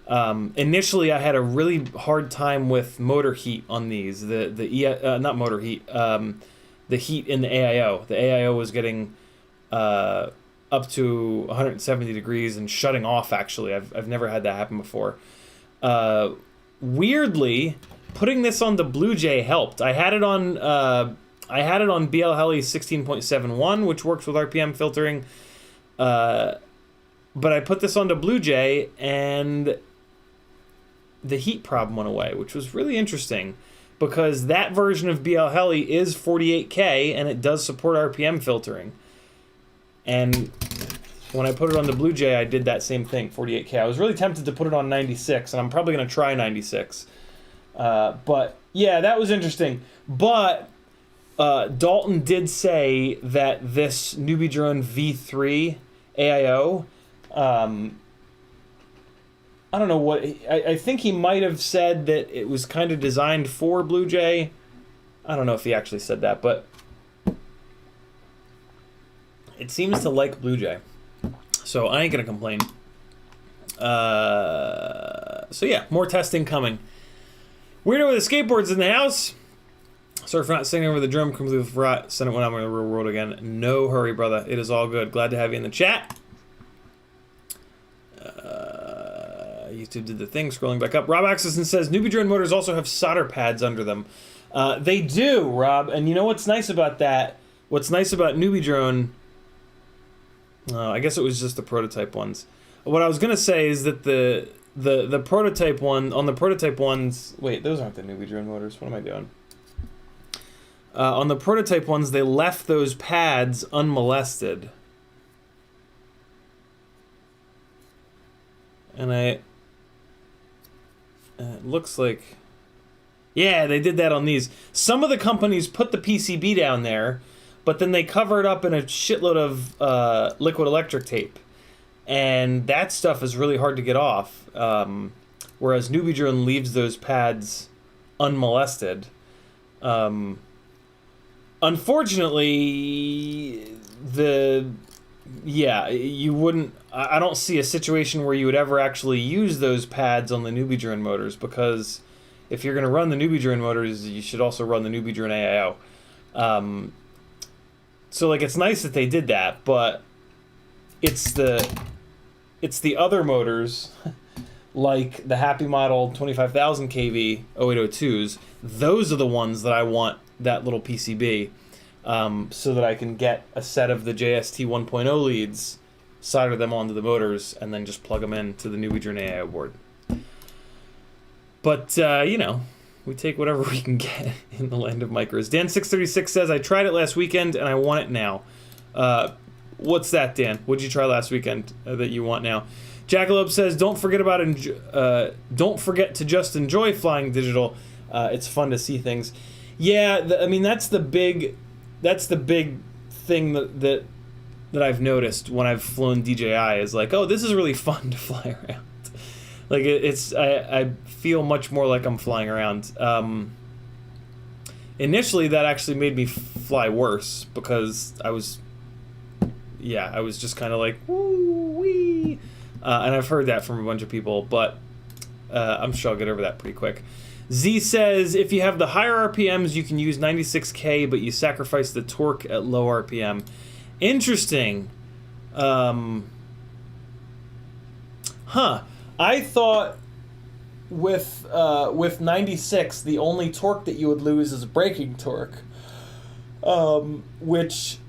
A: Initially, I had a really hard time with motor heat on these. Not motor heat, the heat in the AIO. The AIO was getting up to 170 degrees and shutting off. Actually, I've never had that happen before. Weirdly, putting this on the Blue Jay helped. I had it on BL Heli 16.71, which works with RPM filtering. But I put this onto Blue Jay, and the heat problem went away, which was really interesting because that version of BL Heli is 48K, and it does support RPM filtering. And when I put it on the Blue Jay, I did that same thing, 48K. I was really tempted to put it on 96, and I'm probably going to try 96. But, yeah, that was interesting. But Dalton did say that this Newbie Drone V3 AIO, I don't know what... I think he might have said that it was kind of designed for Blue Jay. I don't know if he actually said that, but it seems to like Blue Jay. So I ain't gonna complain. So yeah, more testing coming. Weirdo with the skateboards in the house. Sorry for not singing over the drum. Come through the frat. Send it when I'm in the real world again. No hurry, brother. It is all good. Glad to have you in the chat. YouTube did the thing. Scrolling back up. Rob Axelson says newbie drone motors also have solder pads under them. They do, Rob. And you know what's nice about that? What's nice about newbie drone? I guess it was just the prototype ones. What I was gonna say is that the prototype one on the prototype ones. Wait, those aren't the newbie drone motors. What am I doing? On the prototype ones, they left those pads unmolested, and it looks like, yeah, they did that on these. Some of the companies put the PCB down there, but then they cover it up in a shitload of liquid electric tape. And that stuff is really hard to get off. Whereas newbie drone leaves those pads unmolested. Unfortunately, you wouldn't. I don't see a situation where you would ever actually use those pads on the newbie drone motors, because if you're going to run the newbie drone motors, you should also run the newbie drone AIO. So like, it's nice that they did that, but it's the other motors, like the Happy Model 25,000 kV 0802s. Those are the ones that I want that little PCB, so that I can get a set of the JST 1.0 leads, solder them onto the motors, and then just plug them into the newbie drone AIO board. But you know, we take whatever we can get in the land of micros. Dan636 says, I tried it last weekend and I want it now. What's that, Dan? What'd you try last weekend that you want now? Jackalope says, don't forget to just enjoy flying digital. It's fun to see things. Yeah, I mean, that's the big thing that I've noticed when I've flown DJI is like, oh, this is really fun to fly around. Like, I feel much more like I'm flying around. Initially, that actually made me fly worse, because I was just kind of like, woo-wee. And I've heard that from a bunch of people, but I'm sure I'll get over that pretty quick. Z says, if you have the higher RPMs, you can use 96K, but you sacrifice the torque at low RPM. Interesting. I thought with 96, the only torque that you would lose is braking torque, which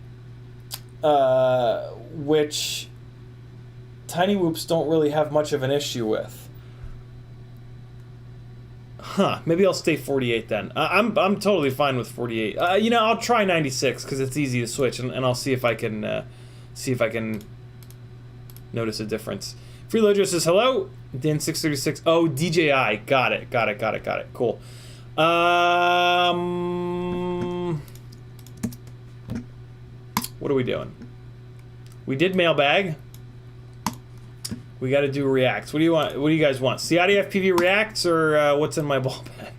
A: tiny whoops don't really have much of an issue with. Maybe I'll stay 48 then. I'm totally fine with 48. I'll try 96 because it's easy to switch, and I'll see if I can notice a difference. Freeloader says hello. Dan636. Oh, DJI. Got it. Cool. What are we doing? We did mailbag. We got to do reacts. What do you want? What do you guys want? CiottiFPV reacts, or what's in my ball bag?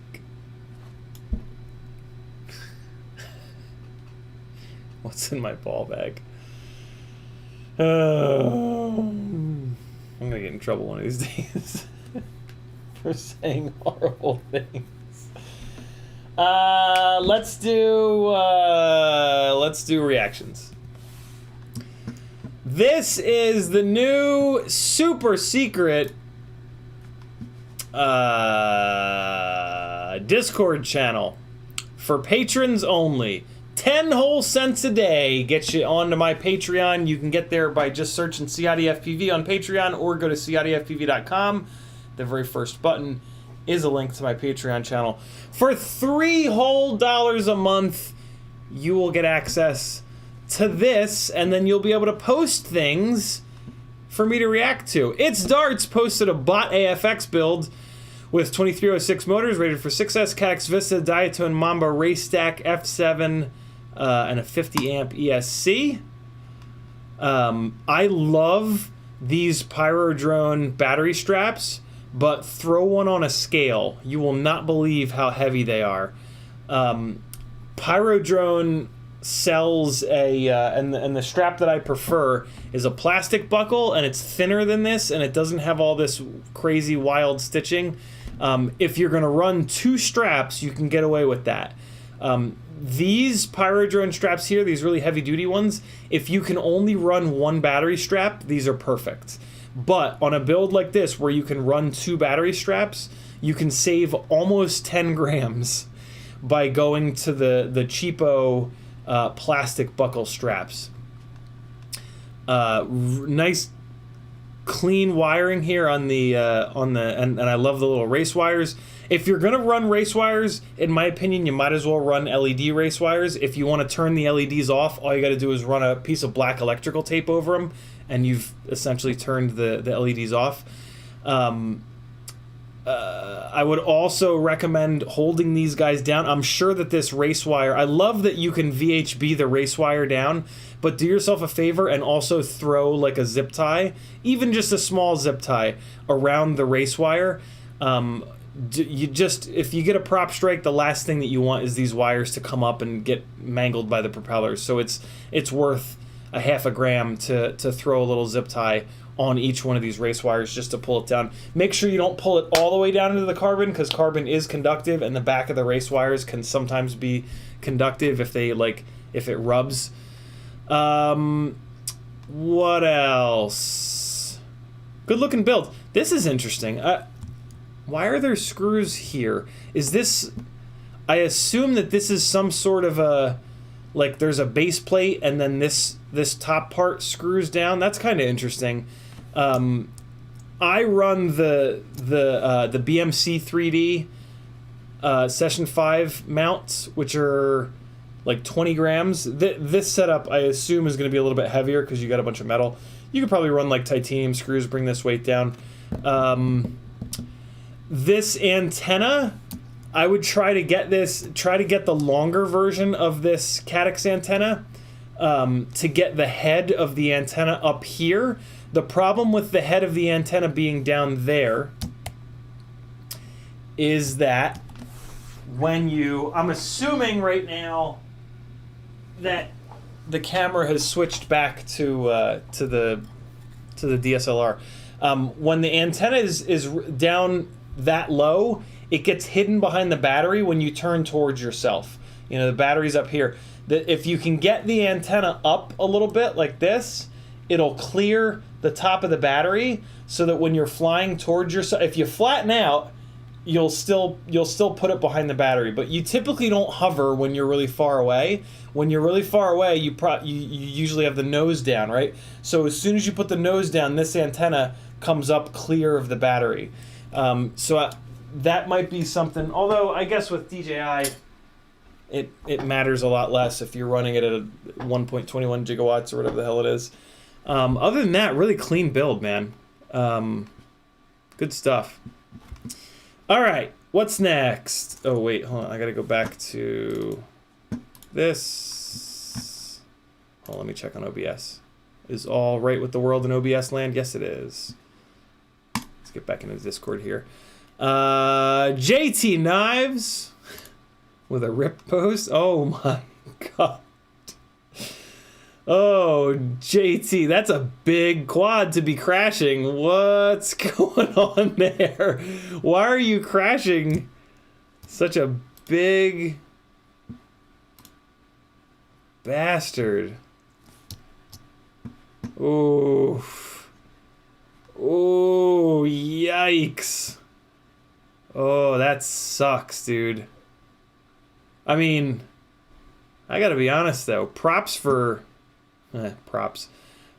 A: What's in my ball bag? I'm gonna get in trouble one of these days for saying horrible things. Let's do reactions. This is the new super secret Discord channel for patrons only. 10 whole cents a day gets you onto my Patreon. You can get there by just searching CiottiFPV on Patreon, or go to CiottiFPV.com. The very first button is a link to my Patreon channel. For $3 whole a month, you will get access to this, and then you'll be able to post things for me to react to. It's Darts posted a bot AFX build with 2306 motors rated for 6S, Caddx Vista, Diatone Mamba, Race Stack, F7, and a 50 amp ESC. I love these Pyro Drone battery straps, but throw one on a scale. You will not believe how heavy they are. Pyro Drone sells a and the strap that I prefer is a plastic buckle, and it's thinner than this, and it doesn't have all this crazy wild stitching. If you're gonna run 2 straps, you can get away with that. These Pyrodrone straps here, these really heavy duty ones, if you can only run 1 battery strap, these are perfect. But on a build like this where you can run 2 battery straps, you can save almost 10 grams by going to the cheapo plastic buckle straps. Nice clean wiring here on the and I love the little race wires. If you're gonna run race wires, in my opinion, you might as well run LED race wires. If you want to turn the LEDs off, all you got to do is run a piece of black electrical tape over them, and you've essentially turned the LEDs off. I would also recommend holding these guys down. I'm sure that this race wire, I love that you can VHB the race wire down, but do yourself a favor and also throw like a zip tie, even just a small zip tie around the race wire. If you get a prop strike, the last thing that you want is these wires to come up and get mangled by the propellers. So it's worth a half a gram to throw a little zip tie on each one of these race wires just to pull it down. Make sure you don't pull it all the way down into the carbon, because carbon is conductive, and the back of the race wires can sometimes be conductive if it rubs. What else? Good looking build. This is interesting. Why are there screws here? Is this... I assume that this is some sort of a... Like, there's a base plate, and then this top part screws down. That's kind of interesting. I run the BMC 3D Session 5 mounts, which are like 20 grams. This setup, I assume, is going to be a little bit heavier because you got a bunch of metal. You could probably run like titanium screws, bring this weight down. This antenna, I would try to get the longer version of this Caddx antenna to get the head of the antenna up here. The problem with the head of the antenna being down there is that when I'm assuming right now that the camera has switched back to the DSLR. When the antenna is down that low, it gets hidden behind the battery when you turn towards yourself. You know, the battery's up here. If you can get the antenna up a little bit like this, it'll clear the top of the battery so that when you're flying towards yourself, if you flatten out, you'll still put it behind the battery. But you typically don't hover when you're really far away. When you're really far away, you usually have the nose down, right? So as soon as you put the nose down, this antenna comes up clear of the battery. That might be something, although I guess with DJI, it matters a lot less if you're running it at a 1.21 gigawatts or whatever the hell it is. Other than that, really clean build, man. Good stuff. All right, what's next? Oh, wait, hold on. I got to go back to this. Oh, let me check on OBS. Is all right with the world in OBS land? Yes, it is. Let's get back into the Discord here. JT Knives with a rip post. Oh my god. Oh, JT, that's a big quad to be crashing. What's going on there? Why are you crashing such a big bastard? Ooh. Oh, yikes. Oh, that sucks, dude. I mean, I gotta be honest, though. Props.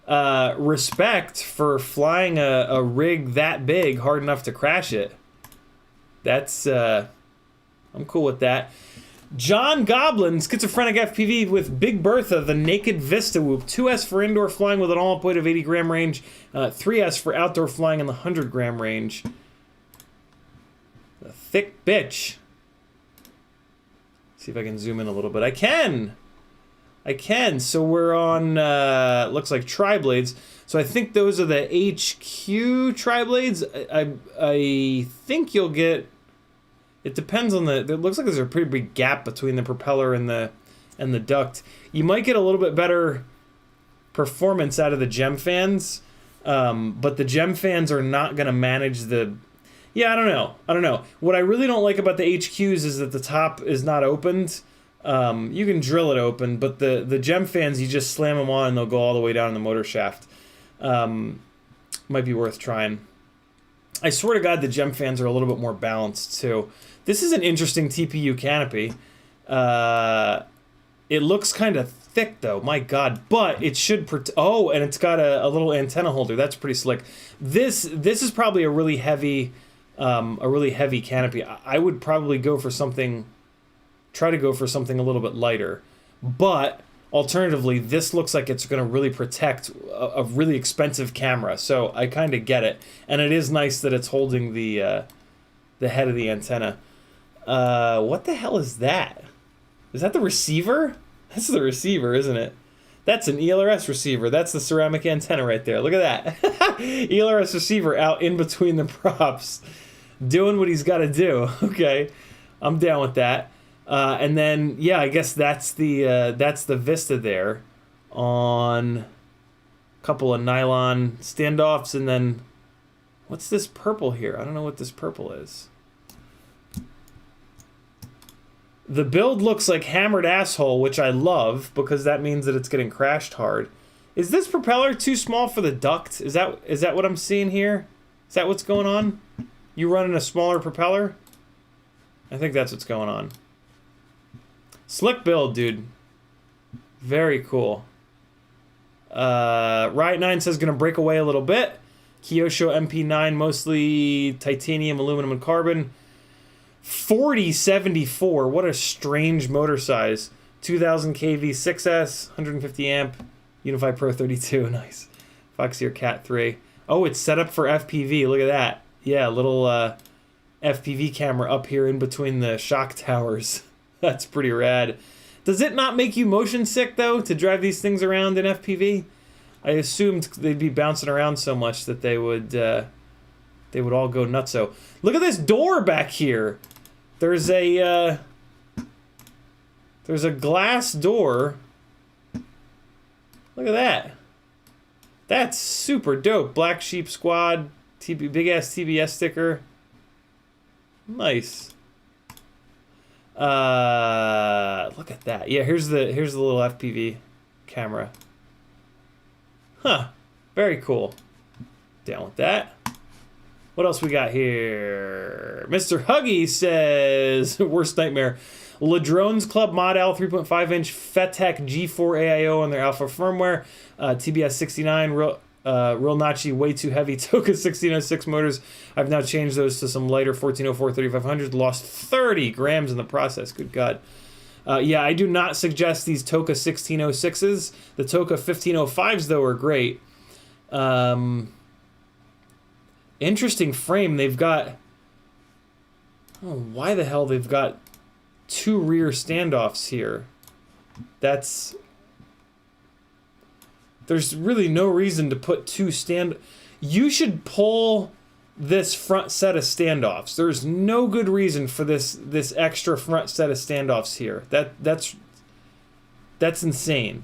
A: Respect for flying a rig that big hard enough to crash it. That's, I'm cool with that. John Goblin, Schizophrenic FPV with Big Bertha, the Naked Vista Whoop. 2S for indoor flying with an all-up weight of 80 gram range. 3S for outdoor flying in the 100 gram range. The thick bitch. See if I can zoom in a little bit. I can. So we're on, looks like tri-blades. So I think those are the HQ tri-blades. I think you'll get... It depends on it looks like there's a pretty big gap between the propeller and the and the duct. You might get a little bit better performance out of the gem fans, but the gem fans are not going to manage the... Yeah, I don't know. What I really don't like about the HQs is that the top is not opened. You can drill it open, but the gem fans, you just slam them on and they'll go all the way down in the motor shaft. Might be worth trying. I swear to God, the gem fans are a little bit more balanced too. This is an interesting TPU canopy. It looks kind of thick though, my God, but it should oh, and it's got a little antenna holder. That's pretty slick. This is probably a really heavy canopy. I would probably try to go for something a little bit lighter, but alternatively, this looks like it's going to really protect a really expensive camera. So I kind of get it, and it is nice that it's holding the head of the antenna. What the hell is that? Is that the receiver? That's the receiver, isn't it? That's an ELRS receiver. That's the ceramic antenna right there. Look at that. ELRS receiver out in between the props, doing what he's got to do. Okay, I'm down with that. And then, yeah, I guess that's the Vista there on a couple of nylon standoffs, and then what's this purple here? I don't know what this purple is. The build looks like hammered asshole, which I love because that means that it's getting crashed hard. Is this propeller too small for the duct? Is that what I'm seeing here? Is that what's going on? You running a smaller propeller? I think that's what's going on. Slick build, dude. Very cool. Riot 9 says gonna break away a little bit. Kyosho MP9, mostly titanium, aluminum, and carbon. 4074. What a strange motor size. 2000 kV 6S, 150 amp, Unify Pro 32. Nice. Foxeer Cat 3. Oh, it's set up for FPV. Look at that. Yeah, little FPV camera up here in between the shock towers. That's pretty rad. Does it not make you motion sick, though, to drive these things around in FPV? I assumed they'd be bouncing around so much that they would all go nutso. Look at this door back here. There's a glass door. Look at that. That's super dope. Black Sheep Squad, big ass TBS sticker. Nice. Look at that. Yeah, here's the little FPV camera. Huh. Very cool. Down with that. What else we got here? Mr. Huggy says, worst nightmare. Ladrones Club Mod L 3.5-inch FETEC G4 AIO on their alpha firmware. TBS 69, real Nachi, way too heavy. Toka 1606 motors. I've now changed those to some lighter 1404 3500. Lost 30 grams in the process. Good God. Yeah, I do not suggest these Toka 1606s. The Toka 1505s, though, are great. Interesting frame. They've got... Oh, why the hell they've got two rear standoffs here? That's... There's really no reason to put two You should pull this front set of standoffs. There's no good reason for this extra front set of standoffs here. That's insane.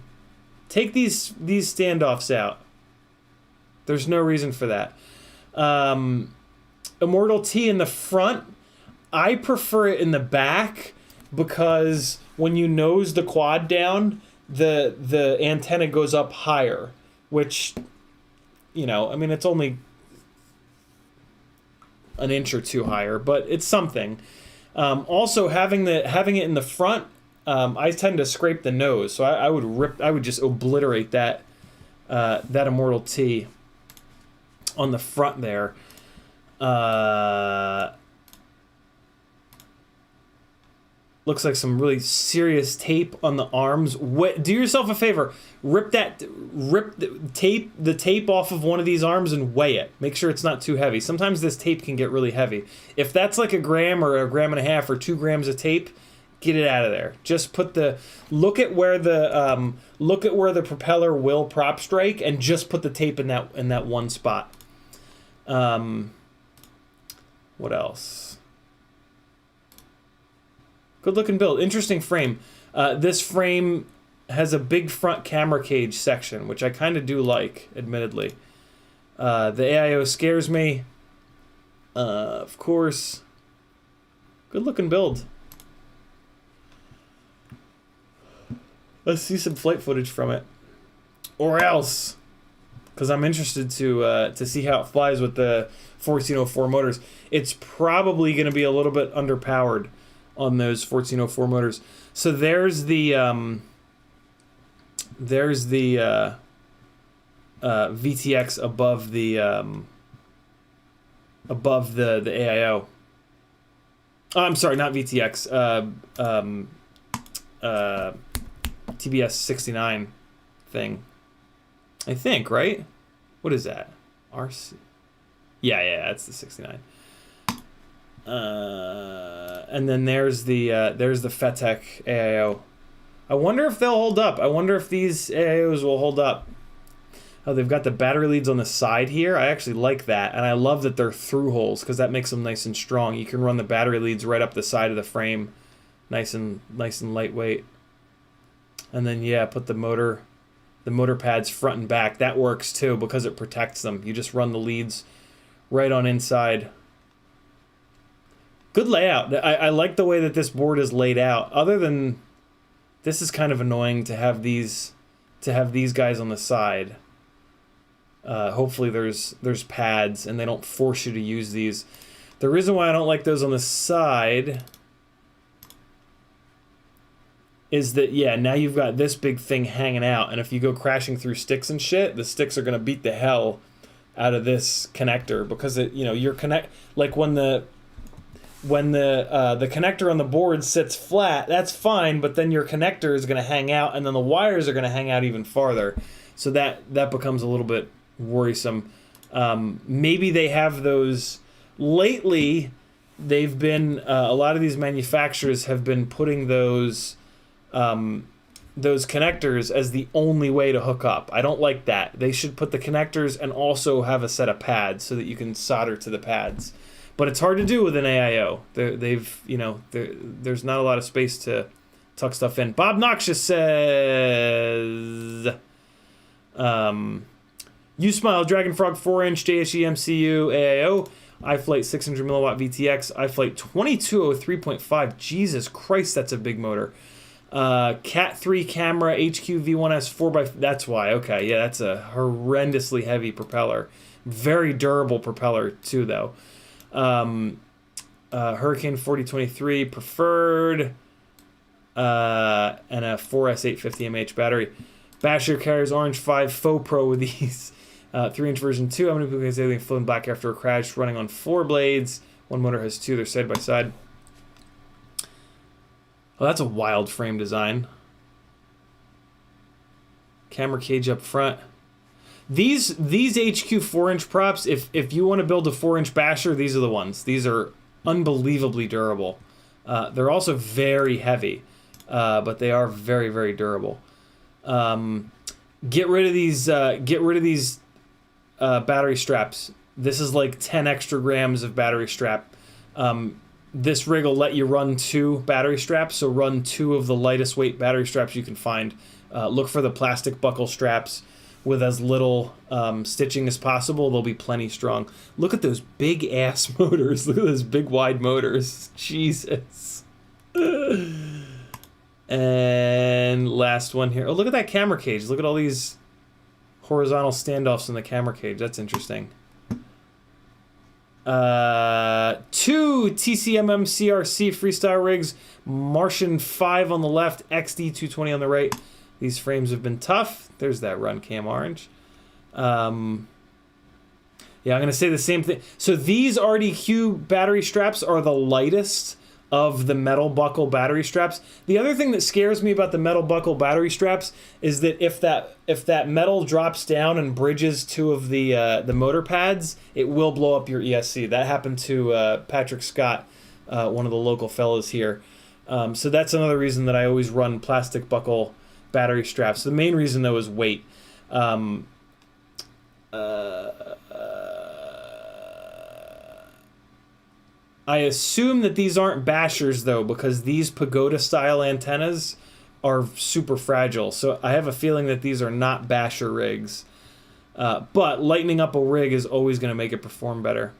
A: Take these standoffs out. There's no reason for that. Immortal T in the front. I prefer it in the back because when you nose the quad down, the antenna goes up higher, which, you know, I mean, it's only an inch or two higher, but it's something. Also, having it in the front, I tend to scrape the nose, so I would just obliterate that Immortal T on the front there. Looks like some really serious tape on the arms. Do yourself a favor. Rip the tape off of one of these arms and weigh it. Make sure it's not too heavy. Sometimes this tape can get really heavy. If that's like a gram or a gram and a half or 2 grams of tape, get it out of there. Just look at where the propeller will prop strike and just put the tape in that one spot. What else? Good looking build. Interesting frame. This frame has a big front camera cage section, which I kind of do like, admittedly. The AIO scares me. Of course. Good looking build. Let's see some flight footage from it. Or else, because I'm interested to see how it flies with the 1404 motors. It's probably going to be a little bit underpowered on those 1404 motors. So there's the VTX above the AIO. Oh, I'm sorry, not VTX. TBS 69 thing. I think, right? What is that? RC? Yeah, it's the 69. And then there's the FETEC AIO. I wonder if they'll hold up. I wonder if these AIOs will hold up. Oh, they've got the battery leads on the side here. I actually like that, and I love that they're through holes because that makes them nice and strong. You can run the battery leads right up the side of the frame, nice and lightweight. And then yeah, put the motor pads front and back. That works too because it protects them. You just run the leads right on inside. Good layout. I like the way that this board is laid out. Other than this is kind of annoying to have these guys on the side. Hopefully there's pads and they don't force you to use these. The reason why I don't like those on the side is that, yeah, now you've got this big thing hanging out, and if you go crashing through sticks and shit, the sticks are going to beat the hell out of this connector because it, like when the connector on the board sits flat, that's fine, but then your connector is going to hang out, and then the wires are going to hang out even farther. So that becomes a little bit worrisome. Maybe they have those lately. They've been a lot of these manufacturers have been putting those connectors as the only way to hook up. I don't like that. They should put the connectors and also have a set of pads so that you can solder to the pads. But it's hard to do with an AIO. There's not a lot of space to tuck stuff in. Bob Noxious says, you smile, Dragon Frog 4-inch JSE MCU AIO, iFlight 600 milliwatt VTX, iFlight 2203.5. Jesus Christ, that's a big motor. Cat 3 camera, HQ V1S 4x. That's why. Okay, yeah, that's a horrendously heavy propeller. Very durable propeller too, though. Hurricane 4023 preferred, and a 4S 850 mAh battery. Basher carries Orange 5 Faux Pro with these. 3-inch version 2. How many people can say they've flown black after a crash running on 4 blades? One motor has 2. They're side by side. Oh, that's a wild frame design. Camera cage up front. These HQ 4-inch props, if you want to build a 4-inch basher, these are the ones. These are unbelievably durable. They're also very heavy, but they are very, very durable. Get rid of these battery straps. This is like 10 extra grams of battery strap. This rig will let you run 2 battery straps, so run 2 of the lightest weight battery straps you can find. Look for the plastic buckle straps with as little stitching as possible. They'll be plenty strong. Look at those big ass motors. Look at those big wide motors. Jesus. And last one here. Oh, look at that camera cage. Look at all these horizontal standoffs in the camera cage. That's interesting. 2 TCMM CRC freestyle rigs, Martian 5 on the left, XD 220 on the right. These frames have been tough. There's that run cam orange. Yeah, I'm going to say the same thing. So these RDQ battery straps are the lightest of the metal buckle battery straps. The other thing that scares me about the metal buckle battery straps is that if that metal drops down and bridges 2 of the motor pads, it will blow up your ESC. That happened to Patrick Scott, one of the local fellows here. So that's another reason that I always run plastic buckle battery straps. The main reason though is weight. I assume that these aren't bashers, though, because these pagoda-style antennas are super fragile. So I have a feeling that these are not basher rigs. But lightening up a rig is always going to make it perform better.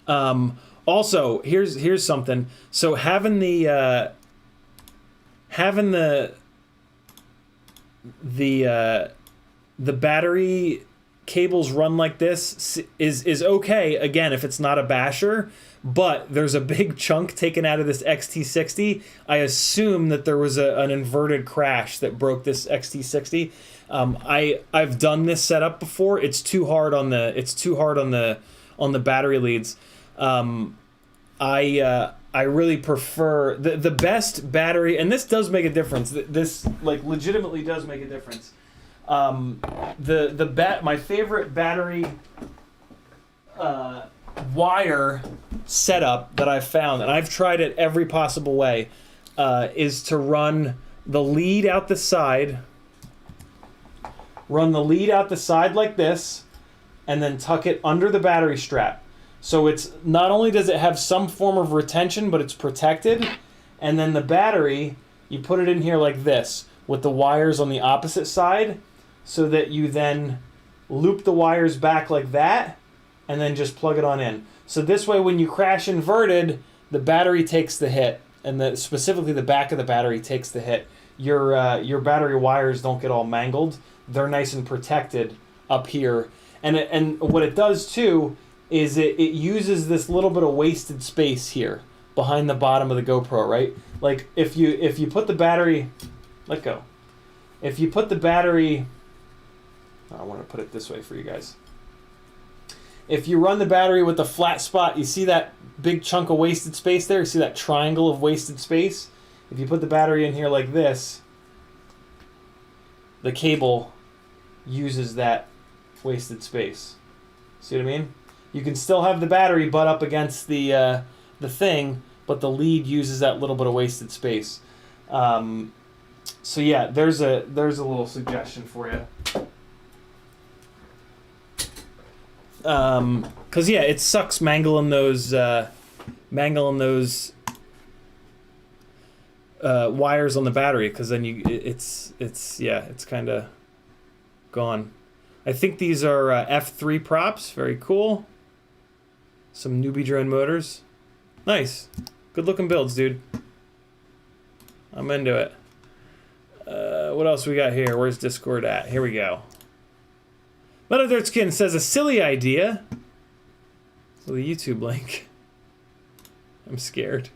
A: Also, here's something. So having the battery cables run like this is okay, again, if it's not a basher, but there's a big chunk taken out of this XT60. I assume that there was an inverted crash that broke this XT60. I've done this setup before. It's too hard on the battery leads. I really prefer the best battery, and this does make a difference. This like legitimately does make a difference. My favorite battery wire setup that I've found, and I've tried it every possible way, is to run the lead out the side. Run the lead out the side like this, and then tuck it under the battery strap. So it's not only does it have some form of retention, but it's protected. And then the battery, you put it in here like this, with the wires on the opposite side, so that you then loop the wires back like that, and then just plug it on in. So this way, when you crash inverted, the battery takes the hit, and specifically the back of the battery takes the hit. Your battery wires don't get all mangled. They're nice and protected up here. And what it does too is it uses this little bit of wasted space here behind the bottom of the GoPro, right? Like if you put the battery, let go. If you put the battery, I want to put it this way for you guys. If you run the battery with the flat spot, you see that big chunk of wasted space there? You see that triangle of wasted space? If you put the battery in here like this, the cable uses that wasted space. See what I mean? You can still have the battery butt up against the thing, but the lead uses that little bit of wasted space. So yeah, there's a little suggestion for you. Cause yeah, it sucks mangling those wires on the battery, because then it's kind of gone. I think these are F3 props. Very cool. Some newbie drone motors. Nice. Good looking builds, dude. I'm into it. What else we got here? Where's Discord at? Here we go. Metal Dirt Skin says a silly idea. So the YouTube link. I'm scared.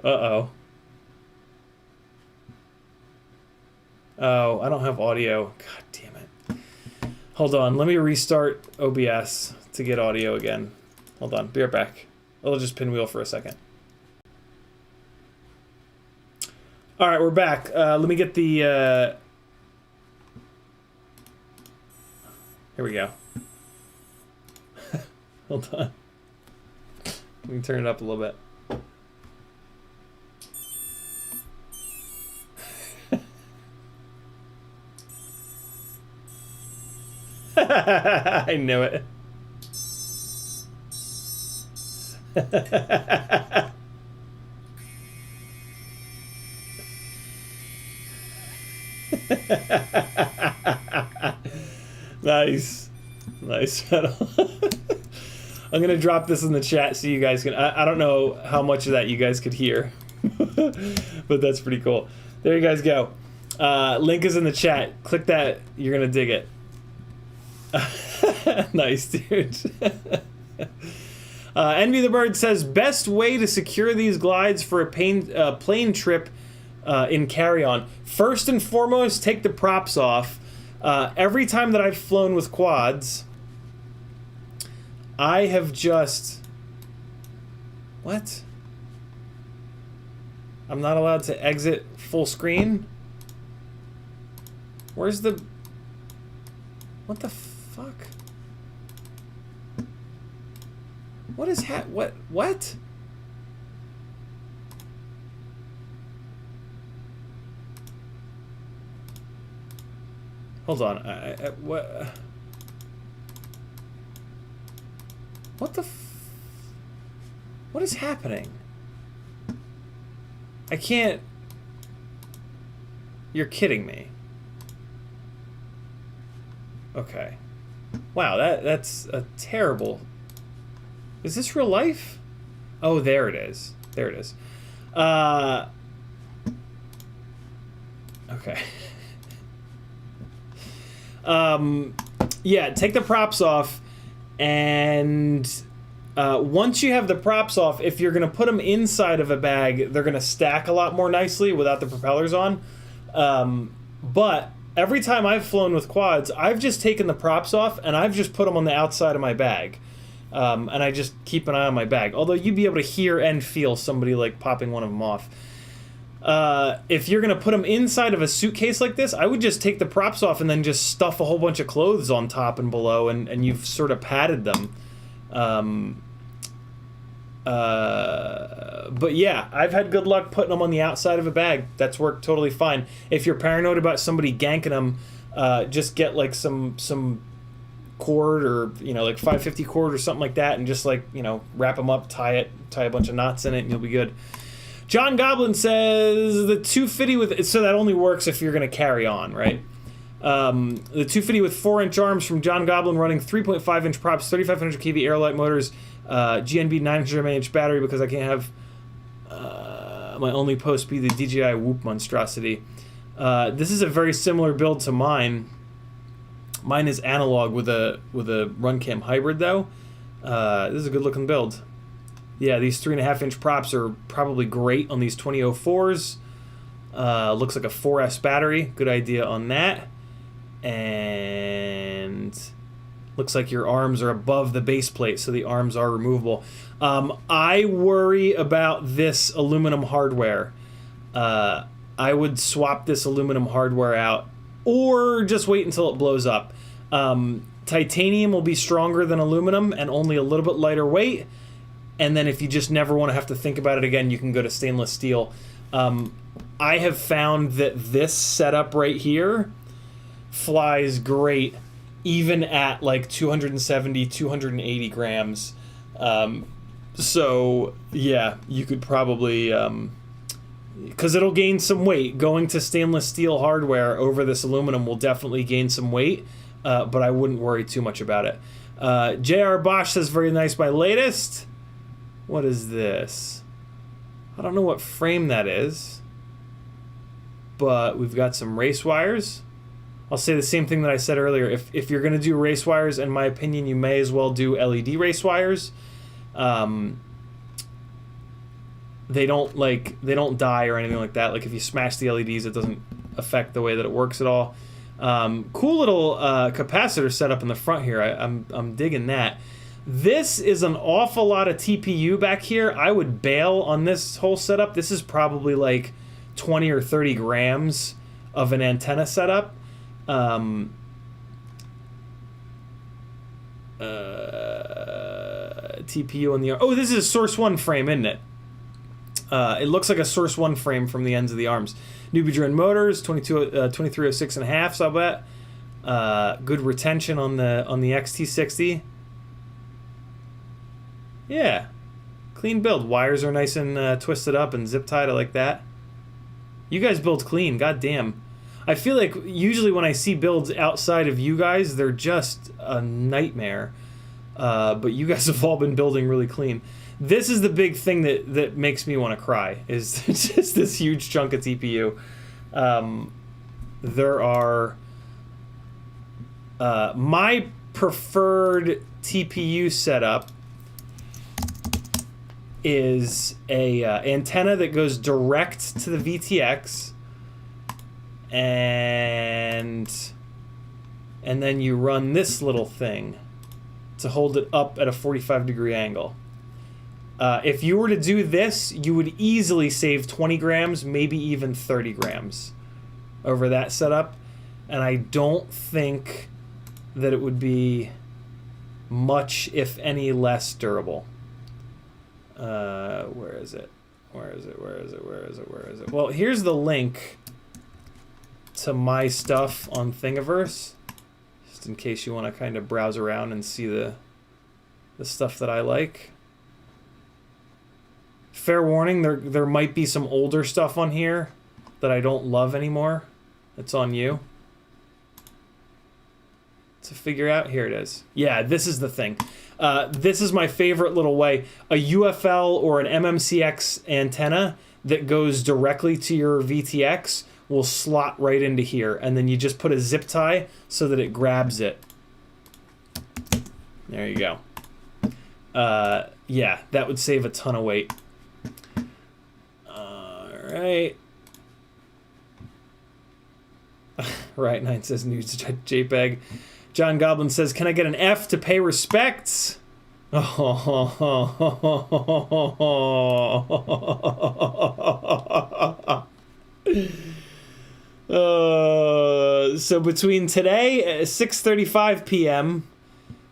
A: Uh-oh. Oh, I don't have audio. God damn it. Hold on, let me restart OBS to get audio again. Hold on, be right back. I'll just pinwheel for a second. Alright, we're back. Let me get the... Here we go. Hold on. We can turn it up a little bit. I knew it. Nice. Nice. I'm going to drop this in the chat so you guys can... I don't know how much of that you guys could hear. But that's pretty cool. There you guys go. Link is in the chat. Click that. You're going to dig it. Nice, dude. Envy the Bird says, best way to secure these glides for a plane trip in carry-on. First and foremost, take the props off. Every time that I've flown with quads, I have just... What? I'm not allowed to exit full screen? Where's the... What the fuck? What is what? Hold on. What? What the what is happening? I can't... You're kidding me. Okay. Wow, that's a terrible... Is this real life? Oh, there it is. There it is. Okay. Yeah, take the props off, and once you have the props off, if you're going to put them inside of a bag, they're going to stack a lot more nicely without the propellers on. But every time I've flown with quads, I've just taken the props off, and I've just put them on the outside of my bag. And I just keep an eye on my bag. Although you'd be able to hear and feel somebody like popping one of them off. If you're going to put them inside of a suitcase like this, I would just take the props off and then just stuff a whole bunch of clothes on top and below, and you've sort of padded them. But yeah, I've had good luck putting them on the outside of a bag. That's worked totally fine. If you're paranoid about somebody ganking them, just get like some cord, or like 550 cord or something like that, and just like wrap them up, tie a bunch of knots in it, and you'll be good. John Goblin says the 250 with, so that only works if you're going to carry on, right? The 250 with 4-inch arms from John Goblin, running 3.5-inch props, 3,500 kV airlight motors, GNB 900 mAh battery, because I can't have my only post be the DJI Whoop monstrosity. This is a very similar build to mine. Mine is analog with a RunCam hybrid, though. This is a good looking build. Yeah, these 3.5-inch props are probably great on these 2004s. Looks like a 4S battery. Good idea on that. And looks like your arms are above the base plate, so the arms are removable. I worry about this aluminum hardware. I would swap this aluminum hardware out, or just wait until it blows up. Titanium will be stronger than aluminum and only a little bit lighter weight. And then if you just never want to have to think about it again, you can go to stainless steel. I have found that this setup right here flies great even at like 270, 280 grams. So yeah, you could probably, because it'll gain some weight. Going to stainless steel hardware over this aluminum will definitely gain some weight, but I wouldn't worry too much about it. J.R. Bosch says, very nice, my latest. What is this? I don't know what frame that is, but we've got some race wires. I'll say the same thing that I said earlier. If you're going to do race wires, in my opinion, you may as well do LED race wires. They don't die or anything like that. Like if you smash the LEDs, it doesn't affect the way that it works at all. Cool little capacitor setup in the front here. I'm digging that. This is an awful lot of TPU back here. I would bail on this whole setup. This is probably like 20 or 30 grams of an antenna setup. TPU on the... Oh, this is a Source 1 frame, isn't it? It looks like a Source 1 frame from the ends of the arms. Nubidrin motors, 2306 and a half, so I bet. Good retention on the XT60. Yeah, clean build. Wires are nice and twisted up and zip tied. I like that. You guys build clean. God damn. I feel like usually when I see builds outside of you guys, they're just a nightmare. But you guys have all been building really clean. This is the big thing that makes me want to cry, is just this huge chunk of TPU. There are... my preferred TPU setup is a antenna that goes direct to the VTX, and then you run this little thing to hold it up at a 45-degree angle. If you were to do this, you would easily save 20 grams, maybe even 30 grams over that setup, and I don't think that it would be much, if any, less durable. Where is it? Well, here's the link to my stuff on Thingiverse, just in case you want to kind of browse around and see the the stuff that I like. Fair warning, there might be some older stuff on here that I don't love anymore. It's on you to figure out. Here it is. Yeah, this is the thing. This is my favorite little way. A UFL or an MMCX antenna that goes directly to your VTX will slot right into here, and then you just put a zip tie so that it grabs it. There you go. Yeah, that would save a ton of weight. Alright. Right, 9 says news JPEG. John Goblin says, can I get an F to pay respects? So between today at 6:35 p.m.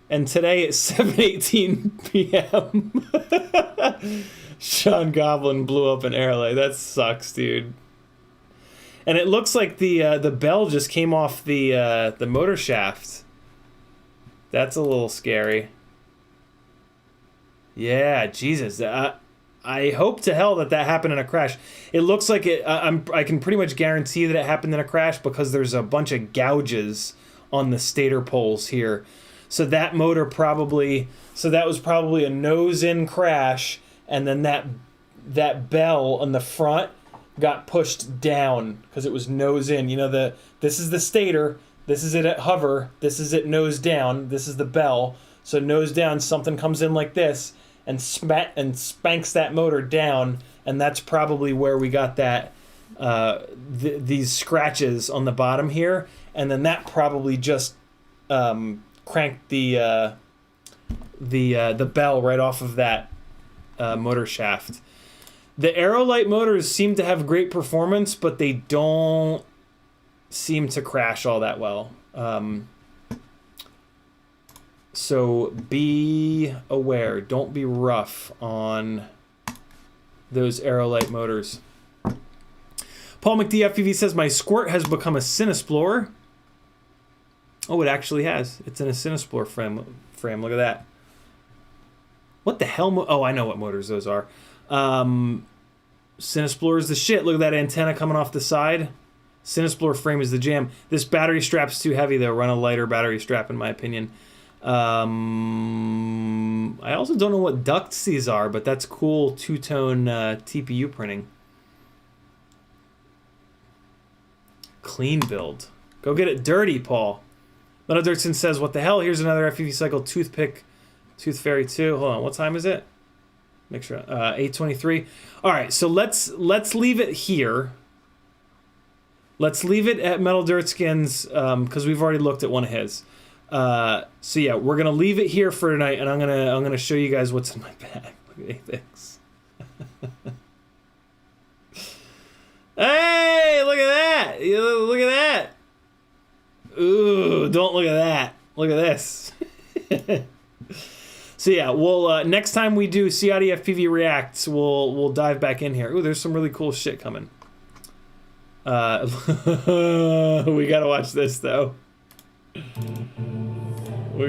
A: and today at 7:18 p.m. Sean Goblin blew up an airlay. That sucks, dude. And it looks like the bell just came off the motor shaft. That's a little scary. Yeah, Jesus. I hope to hell that happened in a crash. It looks like it. I can pretty much guarantee that it happened in a crash because there's a bunch of gouges on the stator poles here. So that motor probably. So that was probably a nose-in crash, and then that bell on the front got pushed down because it was nose-in. You know, this is the stator. This is it at hover. This is it nose down. This is the bell. So nose down, something comes in like this and spanks that motor down, and that's probably where we got that these scratches on the bottom here, and then that probably just cranked the bell right off of that motor shaft. The Aerolite motors seem to have great performance, but they don't seem to crash all that well. So be aware. Don't be rough on those Aerolite motors. Paul McDFPV says, my Squirt has become a Cinesplorer. Oh, it actually has. It's in a Cinesplorer frame. Look at that. What the hell? Oh, I know what motors those are. Cinesplorer is the shit. Look at that antenna coming off the side. Cinesplorer frame is the jam. This battery strap's too heavy, though. Run a lighter battery strap, in my opinion. I also don't know what ducts these are, but that's cool two-tone TPU printing. Clean build. Go get it dirty, Paul. Leno Dirksen says, what the hell? Here's another FPV cycle toothpick. Tooth Fairy 2. Hold on, what time is it? Make sure. 8:23. All right, so let's leave it here. Let's leave it at Metal Dirtskin's because we've already looked at one of his. So yeah, we're gonna leave it here for tonight, and I'm gonna show you guys what's in my bag. Look at things. Hey, look at that! Look at that! Ooh, don't look at that. Look at this. So yeah, we'll next time we do CiottiFPV Reacts, we'll dive back in here. Ooh, there's some really cool shit coming. We gotta watch this though. We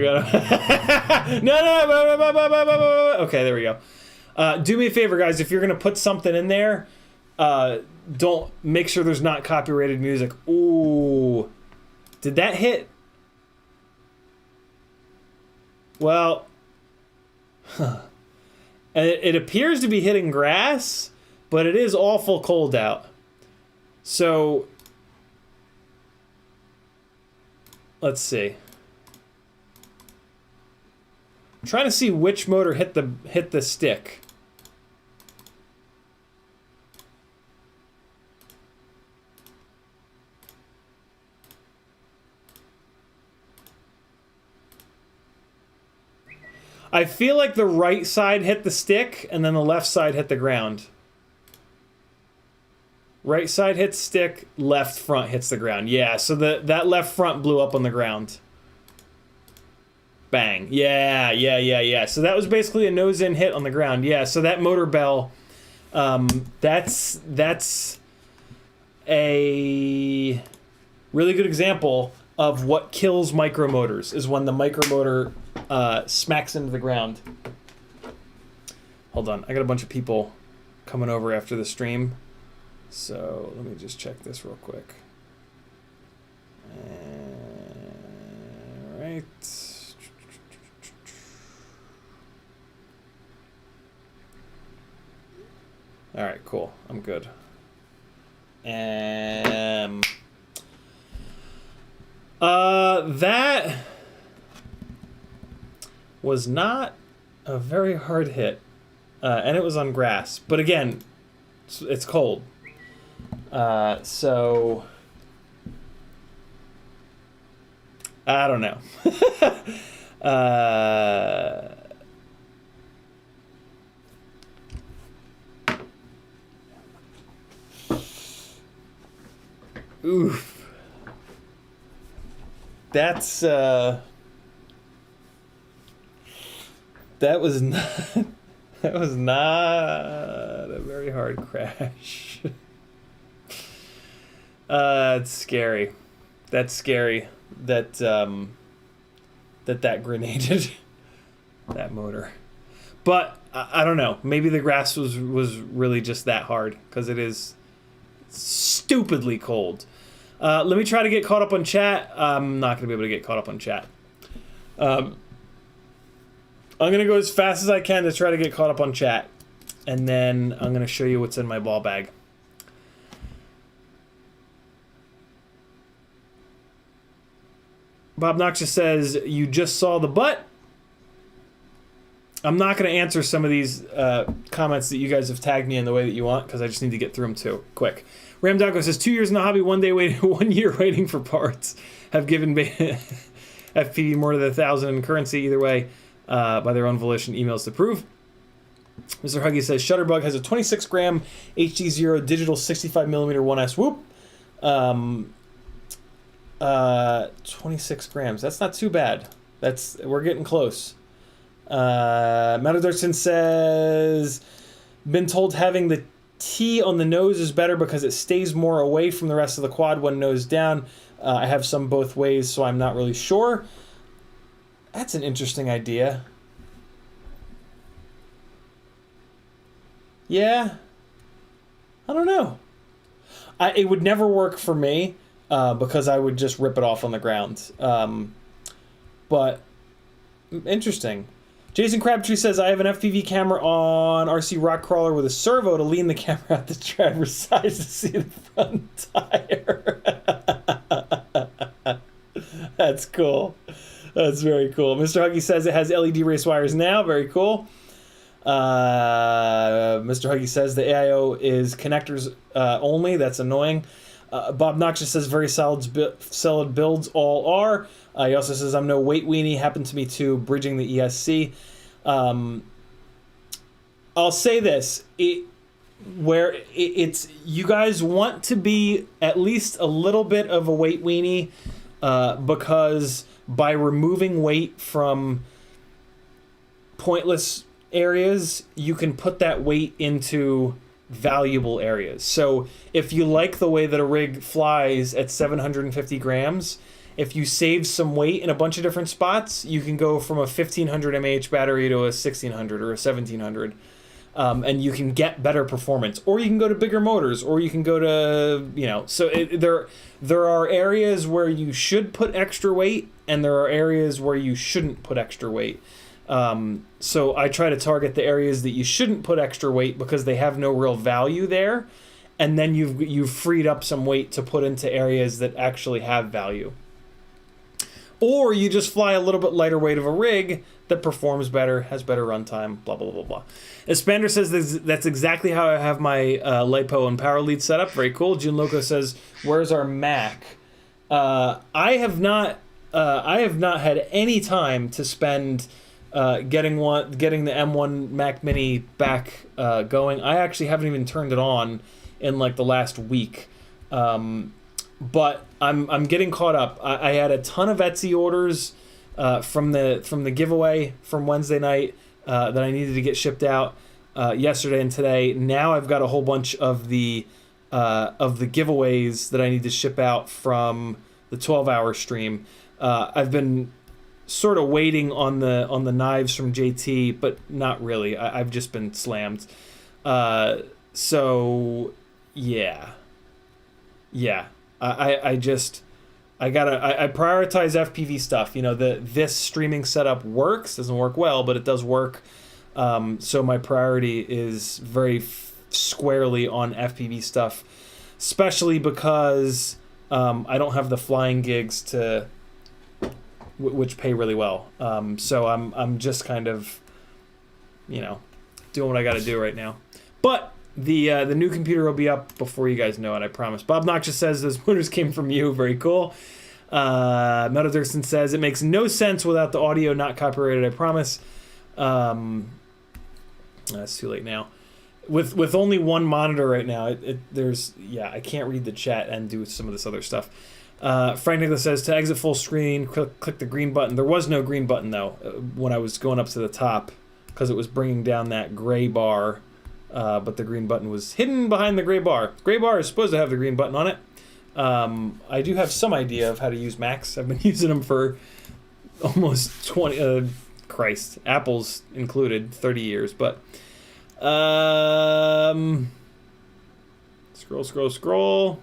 A: gotta. No. Okay, there we go. Do me a favor, guys. If you're gonna put something in there, don't make sure there's not copyrighted music. Ooh, did that hit? Well, it appears to be hitting grass, but it is awful cold out. So let's see. I'm trying to see which motor hit the stick. I feel like the right side hit the stick and then the left side hit the ground. Right side hits stick, left front hits the ground. Yeah, so that left front blew up on the ground. Bang. Yeah. So that was basically a nose-in hit on the ground. Yeah, so that motor bell, that's a really good example of what kills micromotors, is when the micromotor smacks into the ground. Hold on, I got a bunch of people coming over after the stream, so let me just check this real quick. All right. All right, cool. I'm good. That was not a very hard hit, and it was on grass. But again, it's cold, so I don't know. Oof. That's that was not a very hard crash. It's scary. That's scary that that grenaded that motor. But I don't know. Maybe the grass was really just that hard, because it is stupidly cold. Let me try to get caught up on chat. I'm not going to be able to get caught up on chat. I'm going to go as fast as I can to try to get caught up on chat. And then I'm going to show you what's in my ball bag. Bob Noxious says, you just saw the butt. I'm not going to answer some of these comments that you guys have tagged me in the way that you want, because I just need to get through them too quick. Ramdoggo says, 2 years in the hobby, 1 year waiting for parts. Have given FPV more than 1,000 in currency either way by their own volition. Emails to prove. Mr. Huggy says, Shutterbug has a 26 gram HD0 digital 65mm 1S whoop. 26 grams. That's not too bad. We're getting close. Metadarson says, been told having the T on the nose is better because it stays more away from the rest of the quad when nose down. I have some both ways, so I'm not really sure. That's an interesting idea. Yeah. I don't know. It would never work for me because I would just rip it off on the ground. But interesting. Jason Crabtree says, I have an FPV camera on RC Rock Crawler with a servo to lean the camera out the driver's side to see the front tire. That's cool. That's very cool. Mr. Huggy says it has LED race wires now. Very cool. Mr. Huggy says the AIO is connectors only. That's annoying. Bob Noxious says very solid builds all are. He also says I'm no weight weenie. Happened to me too. Bridging the ESC. I'll say this: it's you guys want to be at least a little bit of a weight weenie, because by removing weight from pointless areas, you can put that weight into valuable areas. So if you like the way that a rig flies at 750 grams, if you save some weight in a bunch of different spots, you can go from a 1500 mAh battery to a 1600 or a 1700, and you can get better performance. Or you can go to bigger motors, or you can go to, so there are areas where you should put extra weight, and there are areas where you shouldn't put extra weight. So I try to target the areas that you shouldn't put extra weight because they have no real value there, and then you've freed up some weight to put into areas that actually have value. Or you just fly a little bit lighter weight of a rig that performs better, has better runtime, blah, blah, blah, blah. Expander says that's exactly how I have my LiPo and power lead set up. Very cool. June Loco says, where's our Mac? I have not had any time to spend getting the M1 Mac Mini back going. I actually haven't even turned it on in like the last week. But I'm getting caught up. I had a ton of Etsy orders from the giveaway from Wednesday night that I needed to get shipped out yesterday and today. Now I've got a whole bunch of the giveaways that I need to ship out from the 12-hour stream. I've been sort of waiting on the knives from JT, but not really. I've just been slammed. So yeah. I prioritize FPV stuff. You know, this streaming setup works. Doesn't work well, but it does work. So my priority is very squarely on FPV stuff, especially because I don't have the flying gigs which pay really well. So I'm just kind of, you know, doing what I got to do right now. But the new computer will be up before you guys know it, I promise. Bob Noxious says those motors came from you. Very cool. Meadow Dirksen says it makes no sense without the audio not copyrighted, I promise. That's too late now. With only one monitor right now, I can't read the chat and do some of this other stuff. Frank Nicholas says to exit full screen, click the green button. There was no green button though when I was going up to the top because it was bringing down that gray bar. But the green button was hidden behind the gray bar. Gray bar is supposed to have the green button on it. I do have some idea of how to use Macs. I've been using them for almost 20, Apple's included, 30 years. But scroll.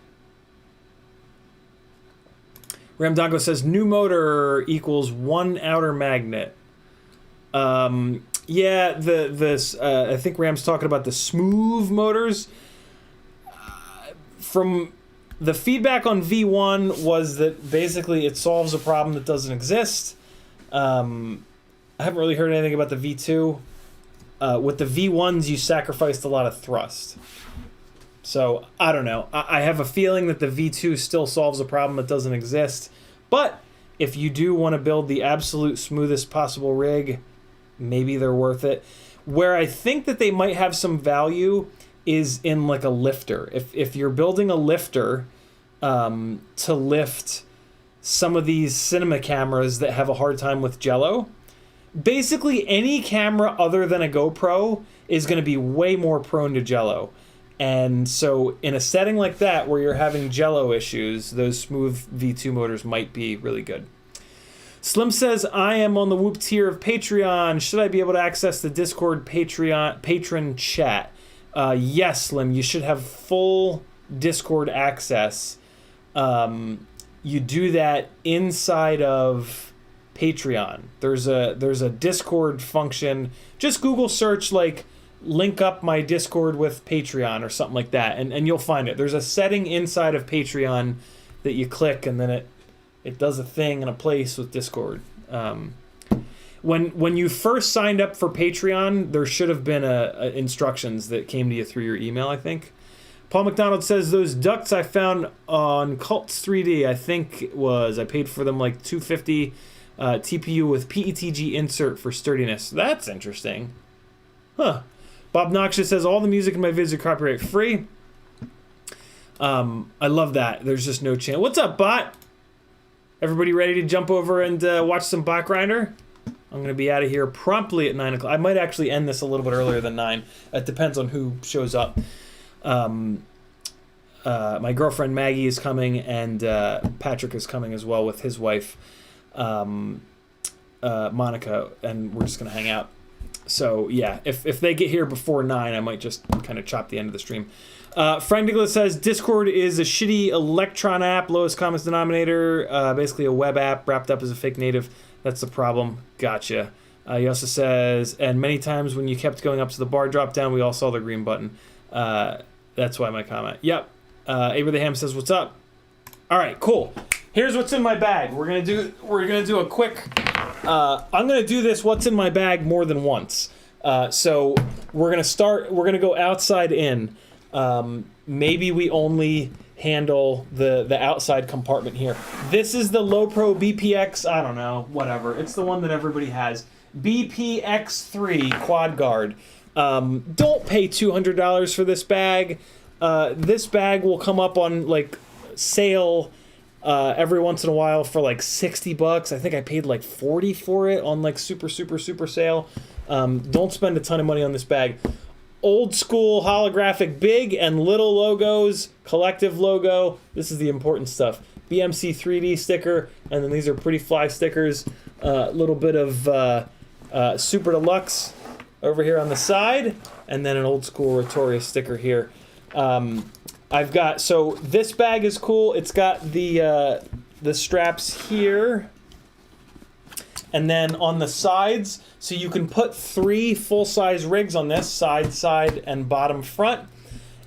A: Ramdongo says new motor equals one outer magnet. Yeah, I think Ram's talking about the smooth motors. From the feedback on V1 was that basically it solves a problem that doesn't exist. I haven't really heard anything about the V2. With the V1s, you sacrificed a lot of thrust. So, I don't know. I have a feeling that the V2 still solves a problem that doesn't exist. But if you do want to build the absolute smoothest possible rig, maybe they're worth it. Where I think that they might have some value is in like a lifter. If you're building a lifter to lift some of these cinema cameras that have a hard time with jello, basically any camera other than a GoPro is going to be way more prone to jello. And so in a setting like that where you're having jello issues, those smooth V2 motors might be really good. Slim says, I am on the Whoop tier of Patreon. Should I be able to access the Discord patron chat? Yes, Slim, you should have full Discord access. You do that inside of Patreon. There's a Discord function. Just Google search like link up my Discord with Patreon or something like that, and you'll find it. There's a setting inside of Patreon that you click, and then it does a thing in a place with Discord. When you first signed up for Patreon, there should have been instructions that came to you through your email, I think. Paul McDonald says, those ducts I found on Cults 3D, I think it was, I paid for them like $250 TPU with PETG insert for sturdiness. That's interesting. Huh. Bob Noxious says, all the music in my vids are copyright free. I love that. There's just no chance. What's up, bot? Everybody ready to jump over and watch some Bot Grinder? I'm going to be out of here promptly at 9 o'clock. I might actually end this a little bit earlier than 9. It depends on who shows up. My girlfriend Maggie is coming, and Patrick is coming as well with his wife, Monica, and we're just going to hang out. So, yeah, if they get here before 9, I might just kind of chop the end of the stream. Frank Nicholas says, Discord is a shitty Electron app, lowest common denominator, basically a web app wrapped up as a fake native. That's the problem. Gotcha. He also says, and many times when you kept going up to the bar drop down, we all saw the green button. That's why my comment. Yep. Abraham says, what's up? All right, cool. Here's what's in my bag. We're gonna do a quick. I'm gonna do this what's in my bag more than once. So we're gonna go outside in. Maybe we only handle the outside compartment here. This is the Lowepro BPX, I don't know, whatever. It's the one that everybody has. BPX3 quad guard. Don't pay $200 for this bag. This bag will come up on like sale every once in a while for like $60. I think I paid like $40 for it on like super sale. Don't spend a ton of money on this bag. Old school holographic big and little logos, collective logo. This is the important stuff. BMC 3D sticker, and then these are pretty fly stickers. little bit of Super Deluxe over here on the side, and then an old school Rotoria sticker here. I've got, so this bag is cool. It's got the straps here, and then on the sides, so you can put 3 full-size rigs on this, side, and bottom, front.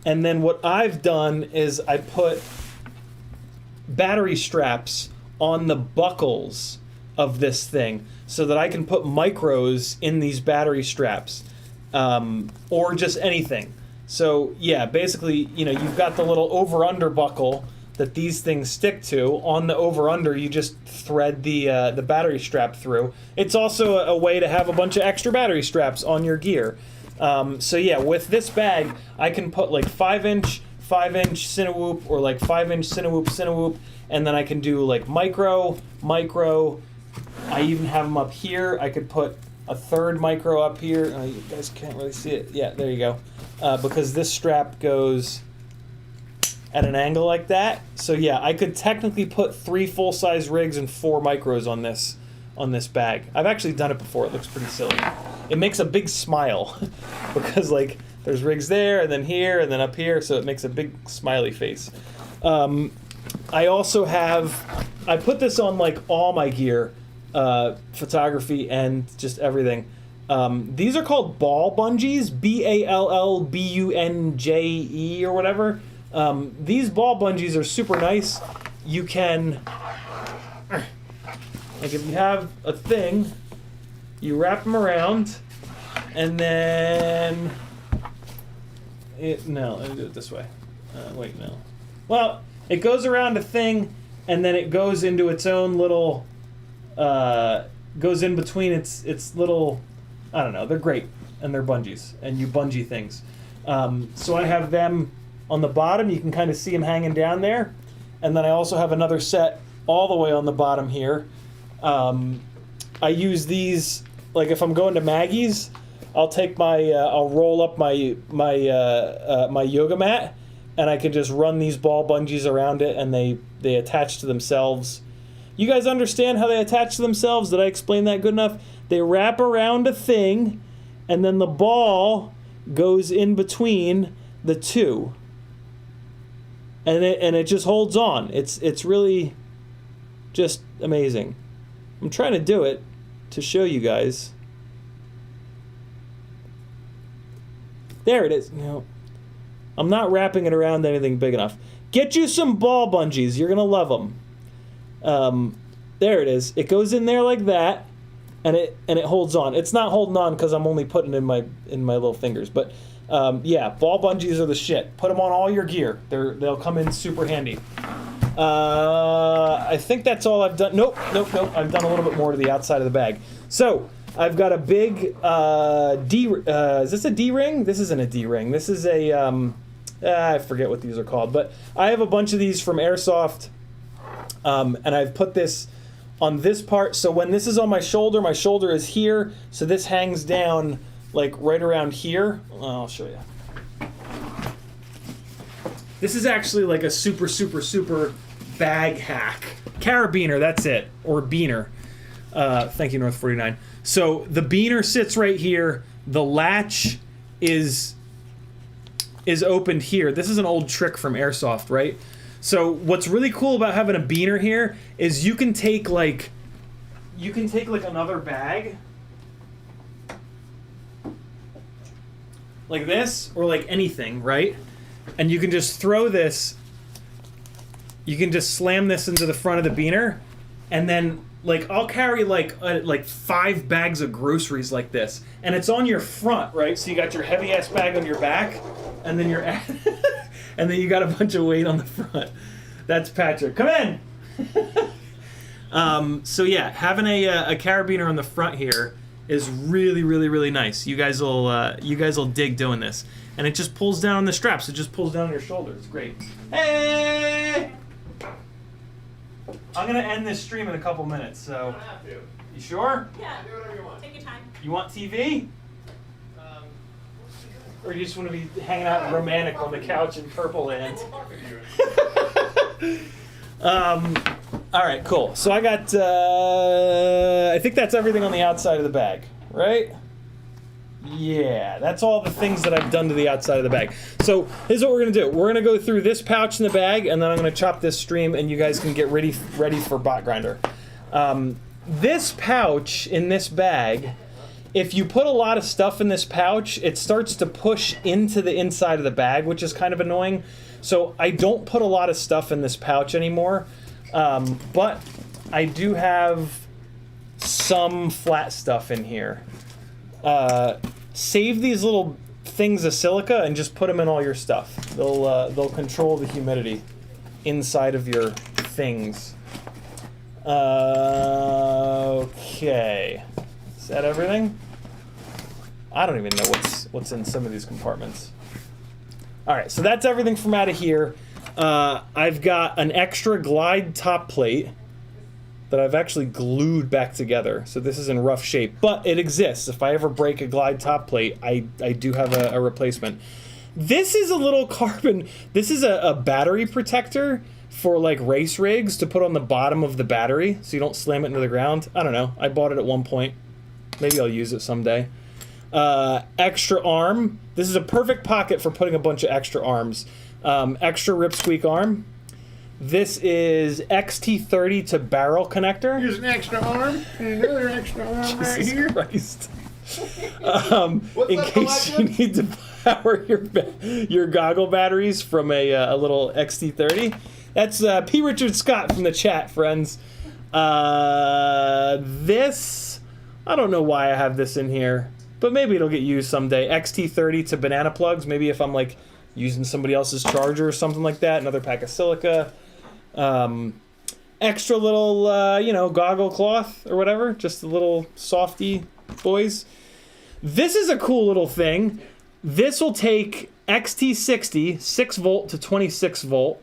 A: And then what I've done is I put battery straps on the buckles of this thing so that I can put micros in these battery straps, or just anything. So yeah, basically, you know, you've got the little over-under buckle that these things stick to. On the over-under, you just thread the battery strap through. It's also a way to have a bunch of extra battery straps on your gear. So yeah, with this bag, I can put like 5-inch Cinewoop, or like 5-inch Cinewoop, and then I can do like micro. I even have them up here. I could put a 3rd micro up here. You guys can't really see it. Yeah, there you go. Because this strap goes at an angle like that. So yeah, I could technically put 3 full-size rigs and 4 micros on this bag. I've actually done it before. It looks pretty silly. It makes a big smile because like there's rigs there and then here and then up here, so it makes a big smiley face. I also have, I put this on like all my gear, photography and just everything. These are called ball bungees, BALLBUNJE or whatever. These ball bungees are super nice. You can, like if you have a thing, you wrap them around, and then no, let me do it this way. Wait, no. Well, it goes around a thing, and then it goes into its own little, goes in between its little, I don't know, they're great, and they're bungees, and you bungee things. So I have them on the bottom, you can kind of see them hanging down there, and then I also have another set all the way on the bottom here. I use these, like if I'm going to Maggie's, I'll take my, I'll roll up my yoga mat, and I can just run these ball bungees around it, and they attach to themselves. You guys understand how they attach to themselves? Did I explain that good enough? They wrap around a thing, and then the ball goes in between the two, and it just holds on. It's really just amazing. I'm trying to do it to show you guys. There it is. No, I'm not wrapping it around anything big enough. Get you some ball bungees. You're gonna love them. There it is. It goes in there like that, and it holds on. It's not holding on because I'm only putting it in my little fingers. But yeah, ball bungees are the shit. Put them on all your gear. They'll come in super handy. I think that's all I've done. Nope. I've done a little bit more to the outside of the bag. So I've got a big is this a D-ring? This isn't a D-ring. This is a I forget what these are called, but I have a bunch of these from Airsoft, and I've put this on this part. So when this is on my shoulder is here. So this hangs down like right around here. I'll show you. This is actually like a super bag hack. Carabiner, that's it. Or beaner. Thank you, North 49. So the beaner sits right here. The latch is opened here. This is an old trick from Airsoft, right? So what's really cool about having a beaner here is you can take like another bag like this, or like anything, right? And you can just throw this, you can just slam this into the front of the beaner, and then like I'll carry like 5 bags of groceries like this, and it's on your front, right? So you got your heavy ass bag on your back, and then and then you got a bunch of weight on the front. That's Patrick. Come in. So yeah, having a carabiner on the front here is really nice. You guys will dig doing this, and it just pulls down on the straps. It just pulls down on your shoulder. It's great. Hey, I'm gonna end this stream in a couple minutes. So
B: You don't have to.
A: you sure?
B: Yeah. Do whatever you want. Take your time.
A: You want TV? Or you just want to be hanging out romantic on the couch in Purple Land? All right, cool. So I got, I think that's everything on the outside of the bag, right? Yeah, that's all the things that I've done to the outside of the bag. So here's what we're going to do. We're going to go through this pouch in the bag, and then I'm going to chop this stream, and you guys can get ready for bot grinder. This pouch in this bag, if you put a lot of stuff in this pouch, it starts to push into the inside of the bag, which is kind of annoying. So I don't put a lot of stuff in this pouch anymore, but I do have some flat stuff in here. Save these little things of silica and just put them in all your stuff. They'll control the humidity inside of your things. Okay, is that everything? I don't even know what's in some of these compartments. All right, so that's everything from out of here. I've got an extra glide top plate that I've actually glued back together. So this is in rough shape, but it exists. If I ever break a glide top plate, I do have a replacement. This is a little carbon, this is a battery protector for like race rigs to put on the bottom of the battery so you don't slam it into the ground. I don't know, I bought it at one point. Maybe I'll use it someday. Extra arm. This is a perfect pocket for putting a bunch of extra arms. Extra rip squeak arm. This is XT30 to barrel connector.
B: Here's an extra arm and another extra arm right here.
A: Christ. In case you need to power your goggle batteries from a little XT30. That's P. Richard Scott from the chat, friends. This, I don't know why I have this in here, but maybe it'll get used someday. XT30 to banana plugs. Maybe if I'm like using somebody else's charger or something like that. Another pack of silica. Extra little, goggle cloth or whatever. Just a little softy boys. This is a cool little thing. This will take XT60, 6 volt to 26 volt,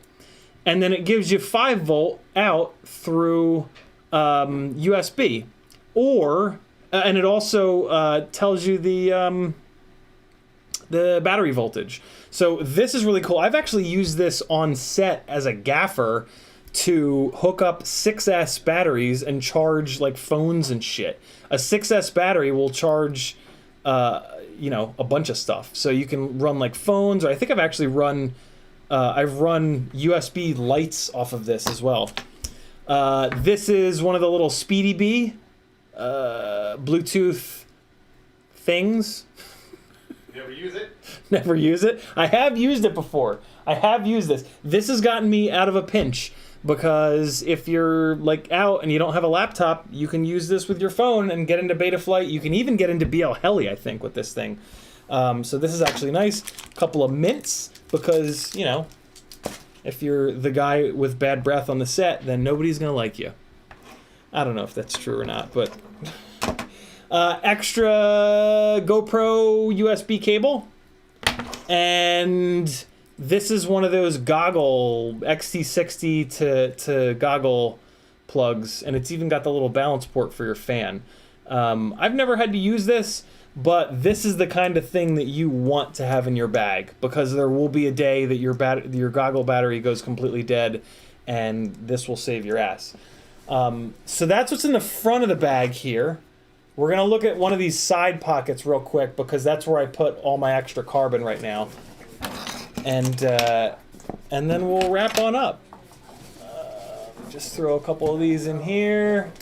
A: and then it gives you 5 volt out through USB. Or, and it also tells you the battery voltage. So this is really cool. I've actually used this on set as a gaffer to hook up 6S batteries and charge like phones and shit. A 6S battery will charge, a bunch of stuff. So you can run like phones, or I think I've actually run, I've run USB lights off of this as well. This is one of the little Speedy Bee Bluetooth things.
B: Never use it?
A: Never use it. I have used it before. I have used this. This has gotten me out of a pinch because if you're like out and you don't have a laptop, you can use this with your phone and get into Betaflight. You can even get into BL Heli, I think, with this thing. So this is actually nice. A couple of mints because, if you're the guy with bad breath on the set, then nobody's going to like you. I don't know if that's true or not, but... extra GoPro USB cable, and this is one of those goggle XT60 to goggle plugs, and it's even got the little balance port for your fan. I've never had to use this, but this is the kind of thing that you want to have in your bag because there will be a day that your goggle battery goes completely dead, and this will save your ass. So that's what's in the front of the bag here. We're going to look at one of these side pockets real quick because that's where I put all my extra carbon right now. And then we'll wrap on up. Just throw a couple of these in here.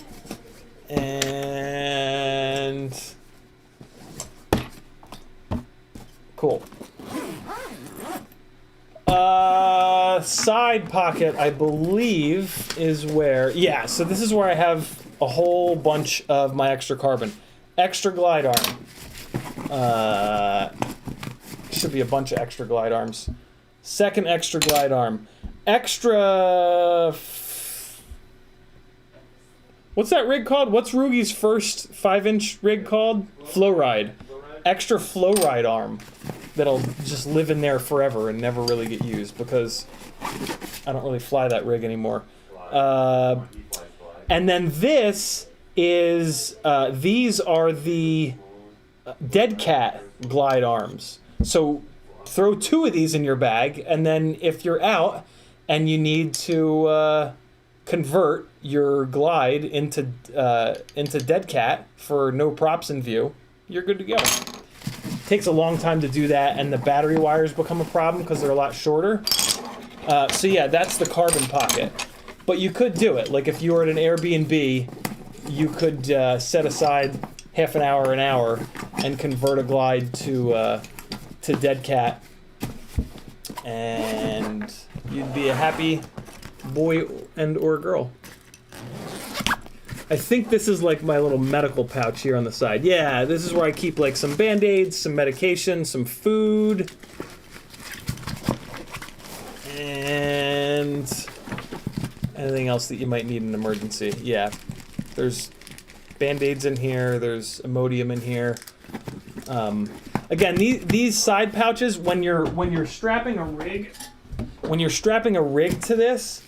A: And... cool. Side pocket, I believe, is where... yeah, so this is where I have a whole bunch of my extra carbon. Extra glide arm. Should be a bunch of extra glide arms. Second extra glide arm. Extra... what's that rig called? What's Rugi's first 5-inch rig called? Flow Ride. Extra flow ride arm that'll just live in there forever and never really get used because I don't really fly that rig anymore. And then this is, these are the Dead Cat glide arms. So throw 2 of these in your bag, and then if you're out and you need to convert your glide into dead cat for no props in view, you're good to go. Takes a long time to do that, and the battery wires become a problem because they're a lot shorter. So yeah, that's the carbon pocket. But you could do it. Like if you were at an Airbnb, you could set aside half an hour, and convert a glide to dead cat, and you'd be a happy boy and or girl. I think this is like my little medical pouch here on the side. Yeah, this is where I keep like some Band-Aids, some medication, some food, and anything else that you might need in an emergency. Yeah, there's Band-Aids in here, there's Imodium in here. Again, these side pouches, when you're strapping a rig to this,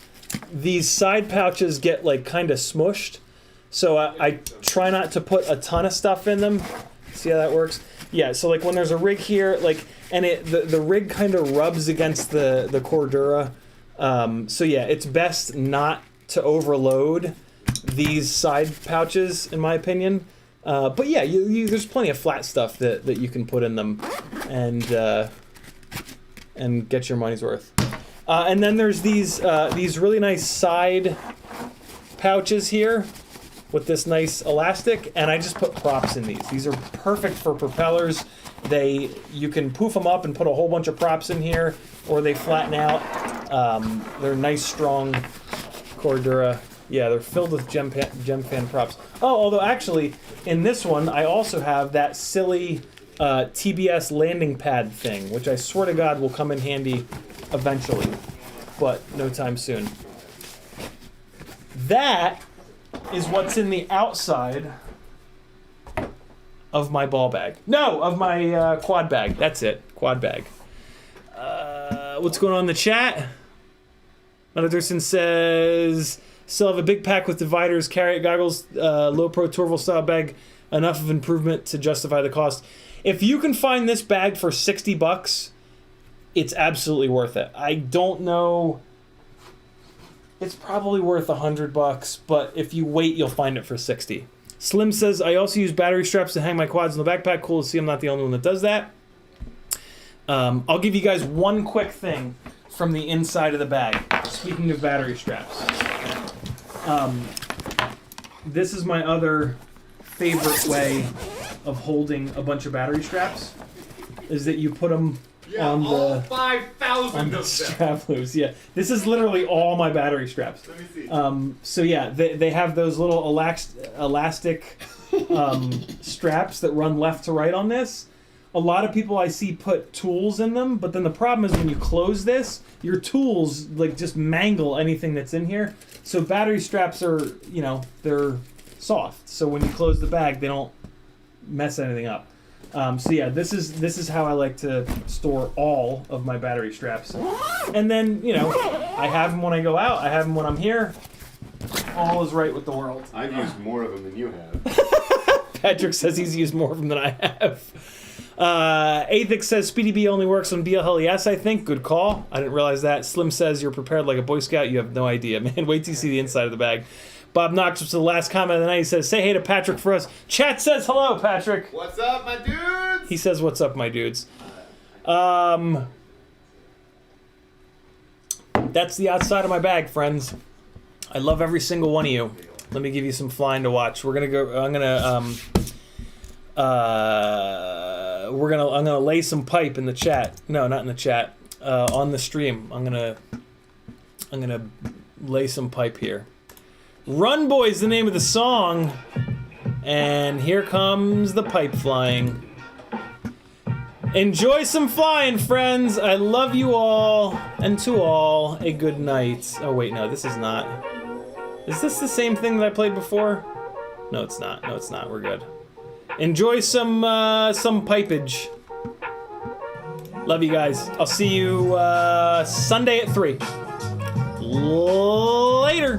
A: these side pouches get like kind of smushed. So I try not to put a ton of stuff in them. See how that works? Yeah, so like when there's a rig here, like, and the rig kind of rubs against the Cordura. So yeah, it's best not to overload these side pouches, in my opinion. But yeah, there's plenty of flat stuff that you can put in them, and get your money's worth. And then there's these really nice side pouches here with this nice elastic, and I just put props in these. These are perfect for propellers. You can poof them up and put a whole bunch of props in here, or they flatten out. They're nice, strong Cordura. Yeah, they're filled with gem fan props. Oh, although actually, in this one, I also have that silly TBS landing pad thing, which I swear to God will come in handy eventually, but no time soon. That is what's in the outside of my ball bag. No, of my quad bag. That's it, quad bag. What's going on in the chat? Anderson says, still have a big pack with dividers, carrot goggles, low pro Torval style bag, enough of improvement to justify the cost. If you can find this bag for $60, it's absolutely worth it. I don't know. It's probably worth $100, but if you wait, you'll find it for $60. Slim says, I also use battery straps to hang my quads in the backpack. Cool to see I'm not the only one that does that. I'll give you guys one quick thing from the inside of the bag. Speaking of battery straps. This is my other favorite way of holding a bunch of battery straps, is that you put them on the
B: 5,000 of them.
A: strap loops. Yeah, this is literally all my battery straps.
B: Let me see.
A: So yeah, they have those little elastic straps that run left to right on this. A lot of people I see put tools in them, but then the problem is when you close this, your tools like just mangle anything that's in here. So battery straps are, they're soft. So when you close the bag, they don't mess anything up. So yeah, this is how I like to store all of my battery straps. And then, I have them when I go out, I have them when I'm here. All is right with the world.
B: I've used more of them than you have.
A: Patrick says he's used more of them than I have. Athix says Speedy B only works on BLL. Yes, I think. Good call. I didn't realize that. Slim says you're prepared like a Boy Scout. You have no idea, man. Wait till you see the inside of the bag. Bob Knox was the last comment of the night. He says, say hey to Patrick for us. Chat says hello, Patrick.
B: What's up, my dudes?
A: He says, what's up, my dudes? That's the outside of my bag, friends. I love every single one of you. Let me give you some flying to watch. I'm gonna lay some pipe in the chat. No, not in the chat. On the stream. I'm gonna lay some pipe here. Run Boy's the name of the song. And here comes the pipe flying. Enjoy some flying, friends. I love you all. And to all, a good night. Oh wait, no, this is not. Is this the same thing that I played before? No, it's not. No, it's not. We're good. Enjoy some pipage. Love you guys. I'll see you Sunday at 3. Later.